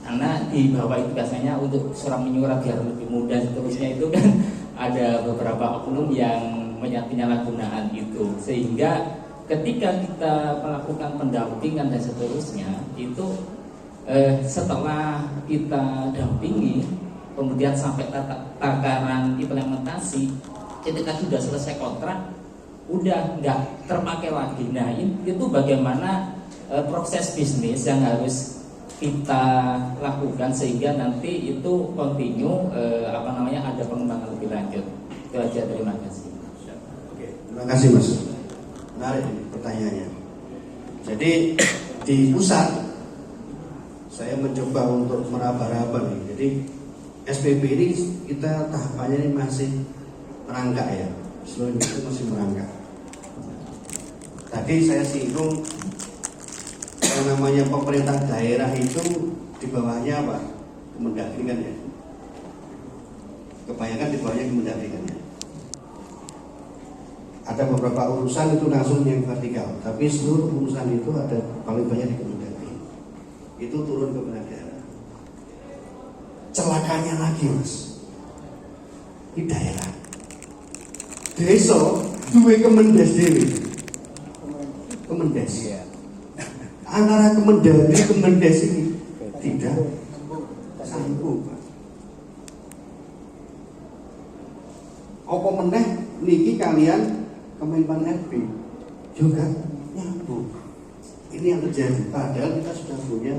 Karena di bawah itu biasanya untuk surat menyurat biar lebih mudah seterusnya itu kan ada beberapa oknum yang penyalahgunaan itu, sehingga ketika kita melakukan pendampingan dan seterusnya itu setelah kita dampingi kemudian sampai takaran implementasi, ketika sudah selesai kontrak udah nggak terpakai lagi. Nah, itu bagaimana proses bisnis yang harus kita lakukan sehingga nanti itu continue ada pengembangan lebih lanjut. Itu aja, terima kasih. Oke, terima kasih Mas. Menarik ini pertanyaannya. Jadi di pusat saya mencoba untuk meraba-raba nih. Jadi SPP ini kita tahapannya ini masih merangkak ya. Seluruh itu masih merangkak. Tadi saya singgung yang namanya pemerintah daerah itu di bawahnya apa? Kemendagri kan ya. Kebanyakan di bawahnya Kemendagri kan ya. Ada beberapa urusan itu langsung yang vertikal, tapi seluruh urusan itu ada paling banyak di Kemendagri. Itu turun ke daerah. Celakanya lagi Mas, di daerah desa duwe Kemendes dewe. Kemendes. Antara Kemendagri Kemendes ini tidak sanggup. Apa meneh niki kalian Kemenpan RB juga nyambung. Ini yang terjadi. Padahal kita sudah punya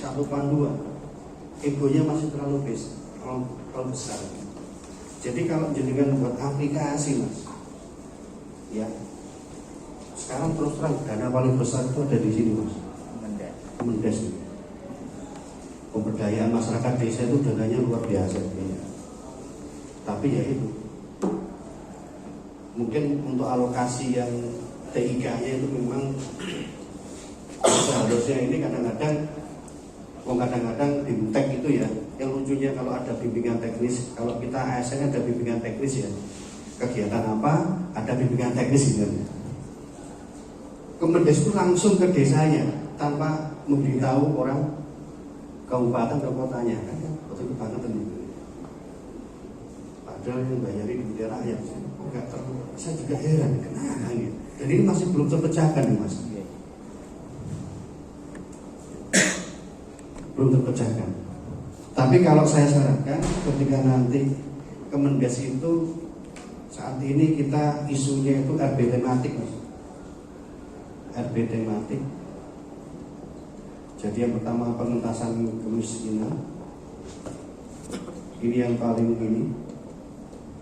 satu panduan. Egonya masih terlalu besar. Jadi kalau jenengan buat aplikasi mas, ya sekarang terus terang dana paling besar itu ada di sini mas. Kemendes. Pemberdayaan masyarakat desa itu dananya luar biasa. Ya. Tapi ya itu, mungkin untuk alokasi yang TIK-nya itu memang seharusnya ini kadang-kadang di BUMTEK itu ya, yang lucunya kalau ada bimbingan teknis, kalau kita ASN ada bimbingan teknis ya, kegiatan apa ada bimbingan teknis gitu. Kemendes itu langsung ke desanya tanpa memberitahu orang kabupaten atau kotanya kan, betul banget itu. Padahal yang bayarin di rakyat, enggak terlalu. Saya juga heran kenapa gitu. Dan ini masih belum terpecahkan nih mas. Belum terpecahkan. Tapi kalau saya sarankan ketika nanti Kemendes itu saat ini kita isunya itu RB tematik mas. RB tematik. Jadi yang pertama pengentasan kemiskinan. Ini yang paling ini.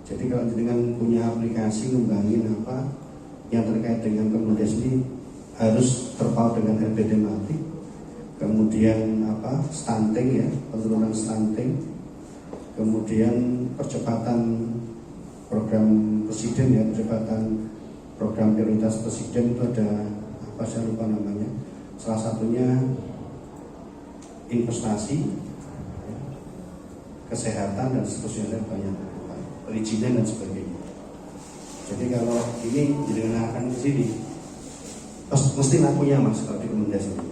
Jadi kalau dengan punya aplikasi ngembangin apa yang terkait dengan Kemendes ini harus terpaut dengan RB tematik. Kemudian apa stunting ya, penurunan stunting, kemudian percepatan program presiden ya, percepatan program prioritas presiden itu ada apa saya lupa namanya, salah satunya investasi, ya, kesehatan dan seterusnya banyak, perizinan dan sebagainya. Jadi kalau ini dengan akan ke sini, mesti lakunya mas kalau di Kemendes ini.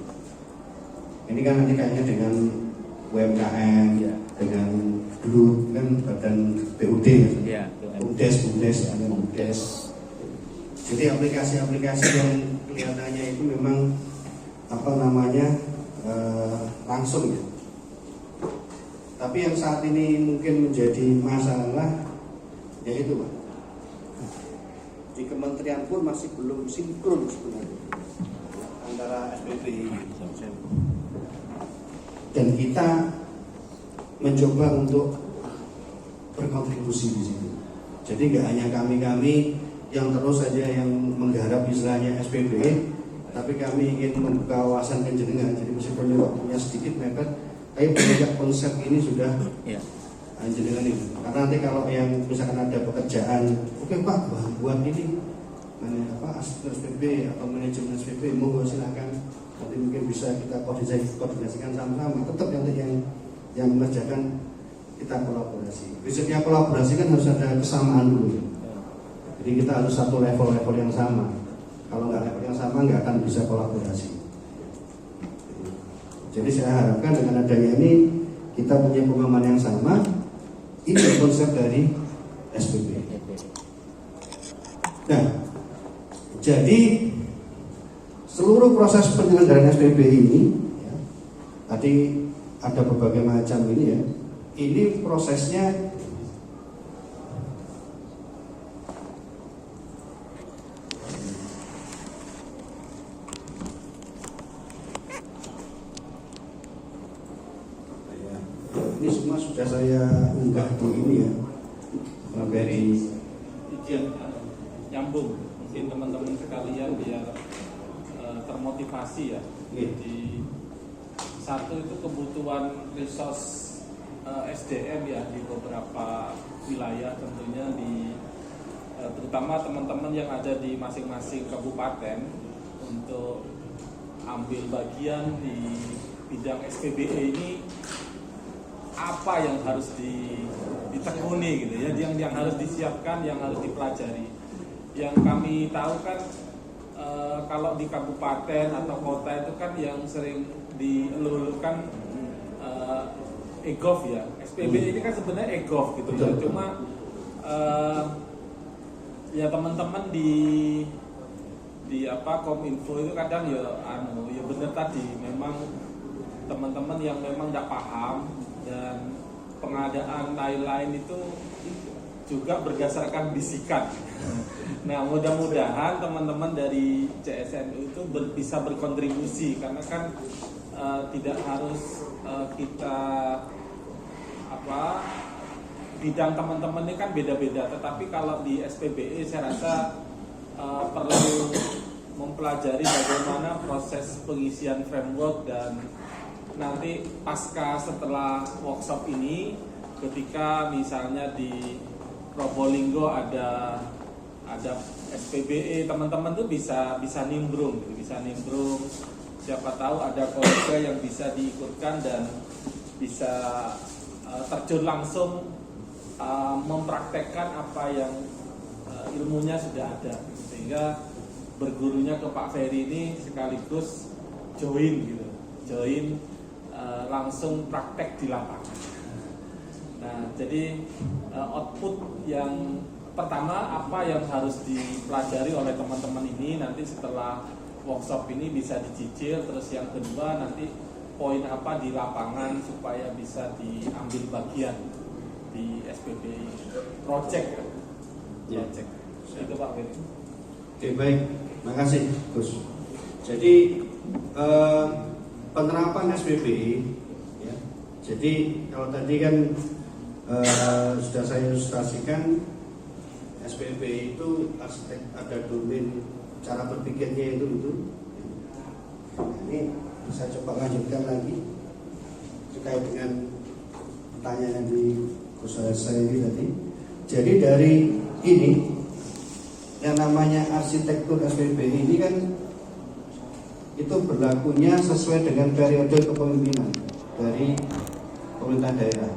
Ini kan nanti kayaknya dengan UMKM, ya, dengan dulu kan badan BUD, ya, BUMDes. Jadi aplikasi-aplikasi yang kelihatannya itu memang apa namanya langsung ya. Tapi yang saat ini mungkin menjadi masalah yaitu Pak, di kementerian pun masih belum sinkron sebenarnya antara SPP dan kita mencoba untuk berkontribusi di situ. Jadi nggak hanya kami yang terus saja yang menggarap istilahnya SPB, tapi kami ingin membuka wawasan penjenengan. Jadi meskipun waktunya sedikit mepet, tapi banyak konsep ini sudah jenengan itu. Karena nanti kalau yang misalkan ada pekerjaan, oke Pak, buat ini apa SPB atau manajemen SPB, mohon silakan. Nanti mungkin bisa kita koordinasikan sama-sama. Tetap nanti yang mengerjakan kita kolaborasi. Prinsipnya kolaborasi kan harus ada kesamaan dulu. Jadi kita harus satu level yang sama. Kalau nggak level yang sama nggak akan bisa kolaborasi. Jadi saya harapkan dengan adanya ini kita punya pemahaman yang sama. Ini konsep dari SPB. Nah, jadi seluruh proses penyelenggaraan SPB ini ya, tadi ada berbagai macam ini ya. Ini prosesnya ini semua sudah saya unggah di ini ya, dari izin nyambung mungkin teman-teman sekalian biar termotivasi ya. Jadi satu itu kebutuhan resource SDM ya di beberapa wilayah tentunya di terutama teman-teman yang ada di masing-masing kabupaten untuk ambil bagian di bidang SPBE ini apa yang harus ditekuni gitu ya, yang harus disiapkan, yang harus dipelajari. Yang kami tahu kan kalau di kabupaten atau kota itu kan yang sering dielulukan EGOV ya. SPB ini kan sebenarnya EGOV gitu ya. Cuma ya teman-teman di Kominfo itu kadang ya benar tadi, memang teman-teman yang memang tidak paham dan pengadaan lain-lain itu juga berdasarkan bisikan. Nah, mudah-mudahan teman-teman dari CSNU itu bisa berkontribusi, karena kan tidak harus kita bidang teman-teman ini kan beda-beda. Tetapi kalau di SPBE saya rasa perlu mempelajari bagaimana proses pengisian framework, dan nanti pasca setelah workshop ini, ketika misalnya di Probolinggo ada SPBE, teman-teman tuh bisa nimbrung, siapa tahu ada kolega yang bisa diikutkan dan bisa terjun langsung mempraktekkan apa yang ilmunya sudah ada, sehingga bergurunya ke Pak Ferry ini sekaligus join langsung praktek di lapangan. Nah, jadi output yang pertama apa yang harus dipelajari oleh teman-teman ini nanti setelah workshop ini bisa dicicil. Terus yang kedua nanti poin apa di lapangan supaya bisa diambil bagian di SPBI project. Itu Pak Ferry. Oke, baik, makasih Gus. Jadi penerapan SPBI ya. Jadi kalau tadi kan sudah saya ilustrasikan, SPBI itu ada domain cara berpikirnya itu. Ini bisa coba lanjutkan lagi terkait dengan pertanyaan yang di saya ini tadi. Jadi dari ini yang namanya arsitektur SPBI ini kan itu berlakunya sesuai dengan periode kepemimpinan dari pemerintah daerah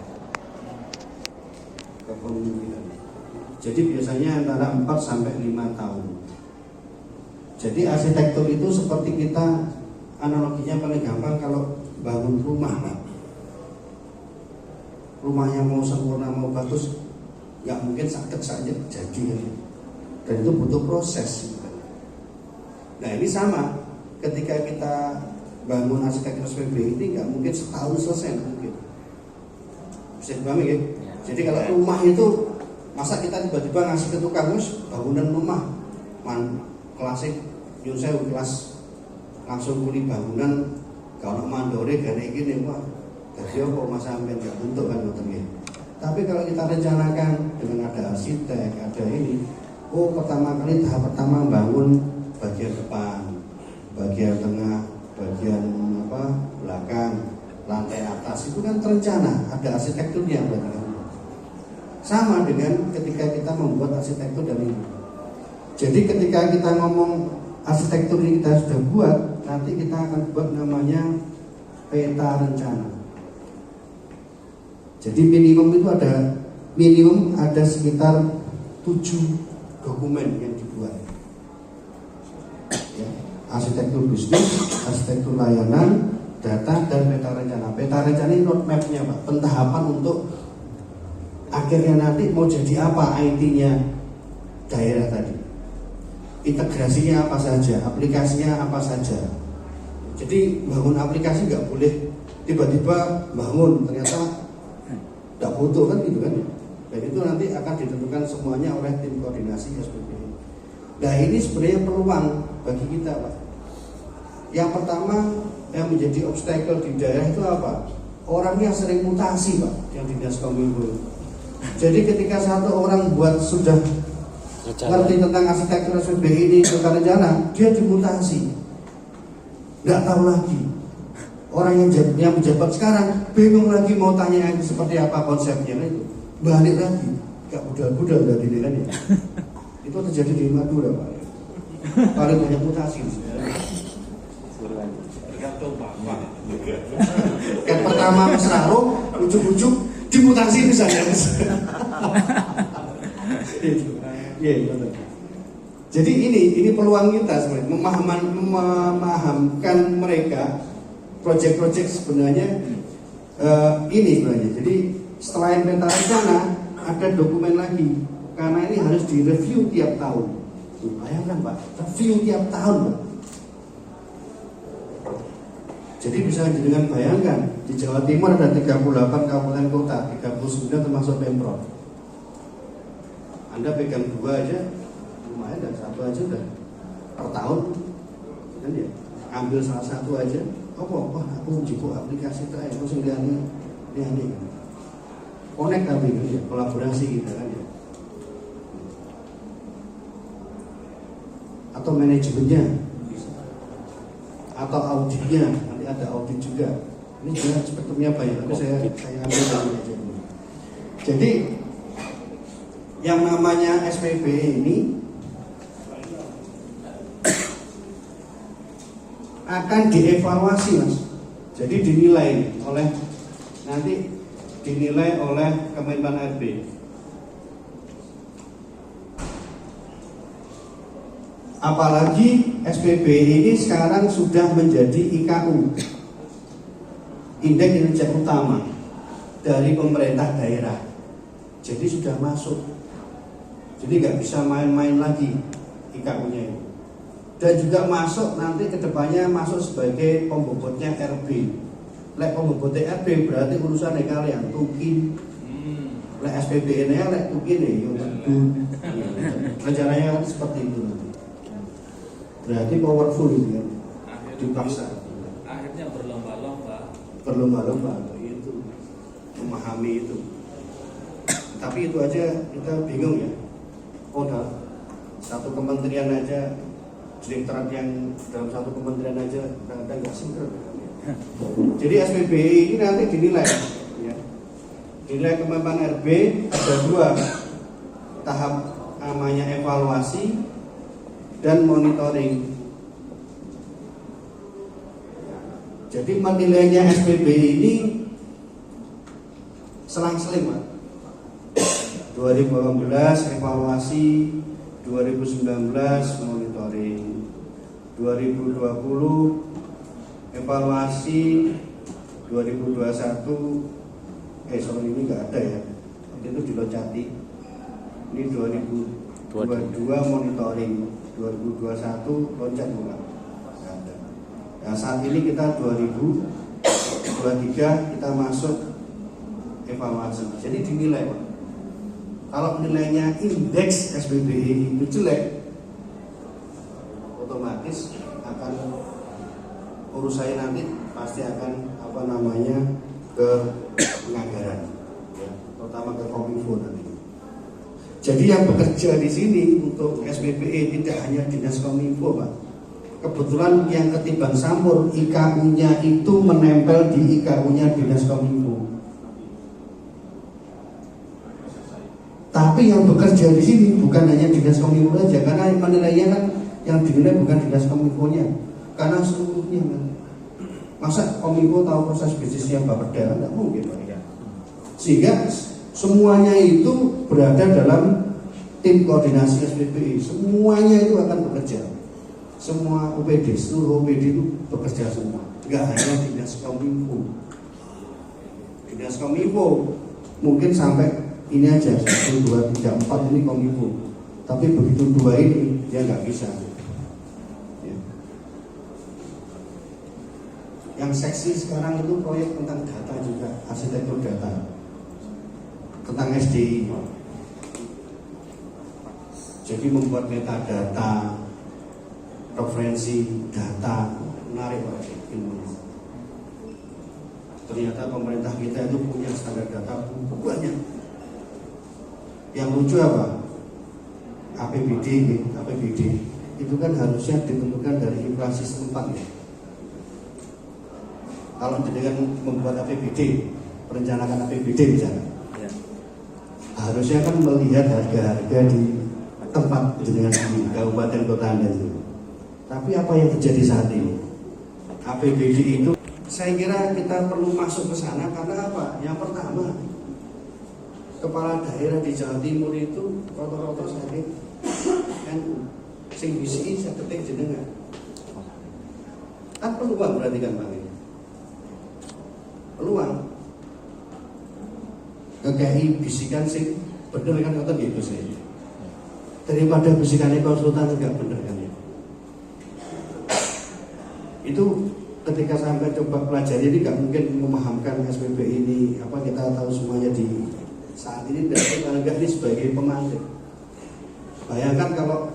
kepemimpinan. Jadi biasanya antara 4 sampai 5 tahun. Jadi arsitektur itu seperti kita, analoginya paling gampang kalau bangun rumah, Pak. Rumahnya mau sempurna, mau bagus, nggak mungkin sakit saja jadi ya. Dan itu butuh proses. Nah ini sama, ketika kita bangun arsitektur SPBI ini nggak mungkin setahun selesai, mungkin. Bisa dipahami ya? Jadi kalau rumah itu, masa kita tiba-tiba ngasih ke tukang bangunan rumah klasik, nyun saya kelas langsung kuli bangunan, kalau mandore gane gini, wah jadi apa masa sampai nggak bentuk kan ya. Tapi kalau kita rencanakan dengan ada arsitek, ada ini, pertama kali tahap pertama bangun bagian depan, bagian tengah, bagian belakang, lantai atas, itu kan terencana, ada arsitekturnya berarti. Sama dengan ketika kita membuat arsitektur dari ini. Jadi ketika kita ngomong arsitektur ini kita sudah buat, nanti kita akan buat namanya peta rencana. Jadi minimum ada sekitar 7 dokumen yang dibuat. Ya, arsitektur bisnis, arsitektur layanan, data, dan peta rencana. Peta rencana ini roadmap-nya, Pak, pentahapan untuk akhirnya nanti mau jadi apa IT-nya daerah tadi, integrasinya apa saja, aplikasinya apa saja. Jadi bangun aplikasi nggak boleh tiba-tiba bangun ternyata nggak butuh kan gitu kan. Dan itu nanti akan ditentukan semuanya oleh tim koordinasi SPBI. Nah ini sebenarnya peluang bagi kita, Pak. Yang pertama yang menjadi obstacle di daerah itu apa? Orangnya sering mutasi, Pak, yang dinas kominfo. Jadi ketika satu orang sudah ngerti tentang arsitektur SPBI ini, tentang rencana, dia dimutasi, nggak tahu lagi. Orang yang menjabat sekarang bingung lagi mau tanya seperti apa konsepnya, itu balik lagi, nggak budal-budal dari dirinya. Itu terjadi di Madura, Pak. Paling banyak mutasi. Tergantung Bapak. Yang pertama mesra ujuk-ujuk dimutasi misalnya. Jadi ini peluang kita sebenarnya memahamkan mereka proyek-proyek sebenarnya ini sebenarnya. Jadi setelah peta rencana ada dokumen lagi, karena ini harus direview tiap tahun. Bayangkan, Pak, review tiap tahun, Pak. Jadi bisa dengan bayangkan di Jawa Timur ada 38 kabupaten kota, 39 termasuk Pemprov. Anda pegang 2 aja lumayan, dan 1 aja udah per tahun kan ya. Ambil salah satu aja, wah aku jupuk aplikasi itu aku sing liyane kan. Connect tapi gitu ya, kolaborasi kita kan ya. Atau manajemennya atau auditnya, nanti ada audit juga. Ini juga spektrumnya banyak, tapi saya ambil dari aja. Jadi yang namanya SPB ini akan dievaluasi, Mas. Jadi dinilai oleh Kemenpan RB. Apalagi SPB ini sekarang sudah menjadi IKU, Indeks Kinerja Utama dari pemerintah daerah. Jadi sudah masuk. Jadi nggak bisa main-main lagi IKU-nya itu. Dan juga masuk nanti kedepannya masuk sebagai pembobotnya RB. Lek pembobotnya RB berarti urusan kalian tukin. Lek SPB ini lek tukin ya. Rencananya seperti itu nanti. Berarti powerful itu kan. Dipaksa. Akhirnya Berlomba-lomba itu memahami itu. Tapi itu aja kita bingung ya. Satu kementerian aja, direktorat yang dalam satu kementerian aja kadang-kadang nggak sinkron. Jadi SPB ini nanti dinilai, ya. Dinilai Kemenpan RB ada 2 tahap, namanya evaluasi dan monitoring. Jadi menilainya SPB ini selang-seling, Pak. 2018 evaluasi, 2019 monitoring, 2020 evaluasi, 2021 ini nggak ada ya, itu diloncati. Ini 2022 monitoring, 2021 loncat juga nggak ada. Nah, saat ini kita 2023 kita masuk evaluasi. Jadi dinilai, Pak. Kalau nilainya indeks SPBI itu jelek, otomatis akan urusannya nanti pasti akan ke penganggaran, ya, terutama ke Kominfo nanti. Jadi yang bekerja di sini untuk SPBI tidak hanya dinas Kominfo, Pak. Kebetulan yang ketimbang sampur IKU-nya itu menempel di IKU-nya dinas Kominfo. Tapi yang bekerja di sini bukan hanya dinas Kominfo saja, karena penilaiannya kan yang dinilai bukan dinas Kominfo-nya, karena seluruhnya kan. Masa Kominfo tahu proses bisnisnya Bapeda? Tidak mungkin, Pak. Sehingga semuanya itu berada dalam tim koordinasi SPBI. Semuanya itu akan bekerja. Semua OPD, seluruh OPD itu bekerja semua. Enggak hanya dinas Kominfo. Dinas Kominfo mungkin sampai ini aja 1, 2, 3, 4 ini Kominfo. Tapi begitu 2 ini dia nggak bisa. Ya. Yang seksi sekarang itu proyek tentang data juga, arsitektur data, tentang SDI. Jadi membuat metadata, referensi data, menarik Pak ilmunya. Ternyata pemerintah kita itu punya standar data banyak. Yang lucu apa? APBD itu kan harusnya ditentukan dari inflasi setempat ya. Kalau dengan membuat APBD, perencanaan APBD misalnya, ya, harusnya kan melihat harga-harga di tempat dengan di kabupaten kota Anda itu. Tapi apa yang terjadi saat ini? APBD itu saya kira kita perlu masuk ke sana karena apa? Yang pertama, kepala daerah di Jawa Timur itu rata-rata sakit kan sing bisiki saketing jenengan. Kan peluang berarti kan Bang ini. Peluang. Kekei bisikan sing bener kan ngoten gitu sih. Daripada bisikannya konsultan enggak bener kan ya. Itu ketika sampai coba pelajari ini nggak mungkin memahamkan SPB ini apa kita tahu semuanya di saat ini dan enggak ini sebagai pemantik. Bayangkan kalau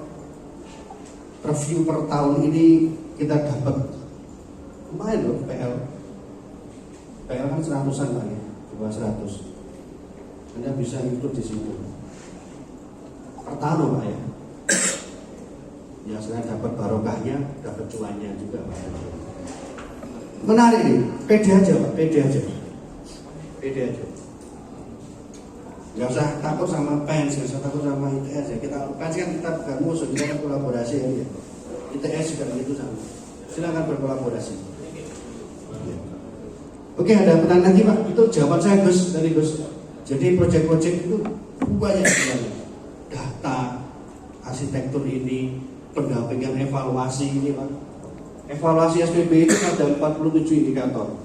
review per tahun ini kita dapat lumayan loh PL kan 100-an Pak ya, 200. Anda bisa ikut di situ per tahun loh Pak ya. Ya selain dapat barokahnya, dapat cuannya juga Pak. Menarik nih, pede aja Pak, pede aja. Nggak usah takut sama PENS, nggak usah takut sama ITS ya. Kita PENS kan kita bukan musuh, kita kan kolaborasi ya. ITS juga gitu sama. Silakan berkolaborasi. Oke, ada pertanyaan lagi Pak? Itu jawaban saya Gus, dari Gus. Jadi proyek-proyek itu banyak sekali. Data, arsitektur ini, pendampingan evaluasi ini Pak. Evaluasi SPB itu ada 47 indikator.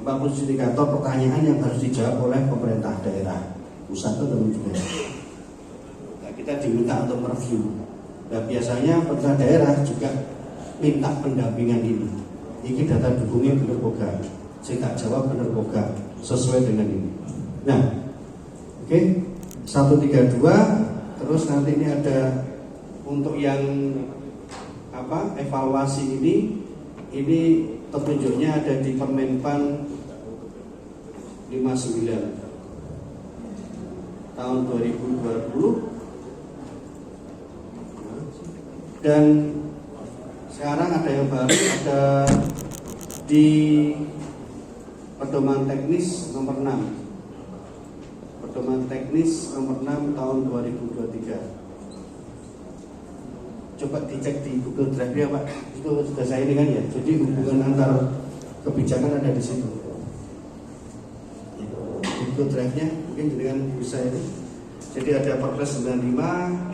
47 indikator pertanyaan yang harus dijawab oleh pemerintah daerah, pusat atau juga. Nah, kita diminta untuk mereview. Nah, biasanya pemerintah daerah juga minta pendampingan ini. Ini data dukungnya benar boga. Saya tak jawab benar boga sesuai dengan ini. Nah, oke, 132. Terus nanti ini ada untuk yang evaluasi ini petunjuknya ada di Permenpan 59 tahun 2020 dan sekarang ada yang baru, ada di Pedoman Teknis nomor 6 tahun 2023. Coba dicek di Google Drive ya Pak, itu sudah saya ini kan ya. Jadi hubungan antar kebijakan ada di situ. Google Drive-nya mungkin dengan bisa ini. Jadi ada Perpres 95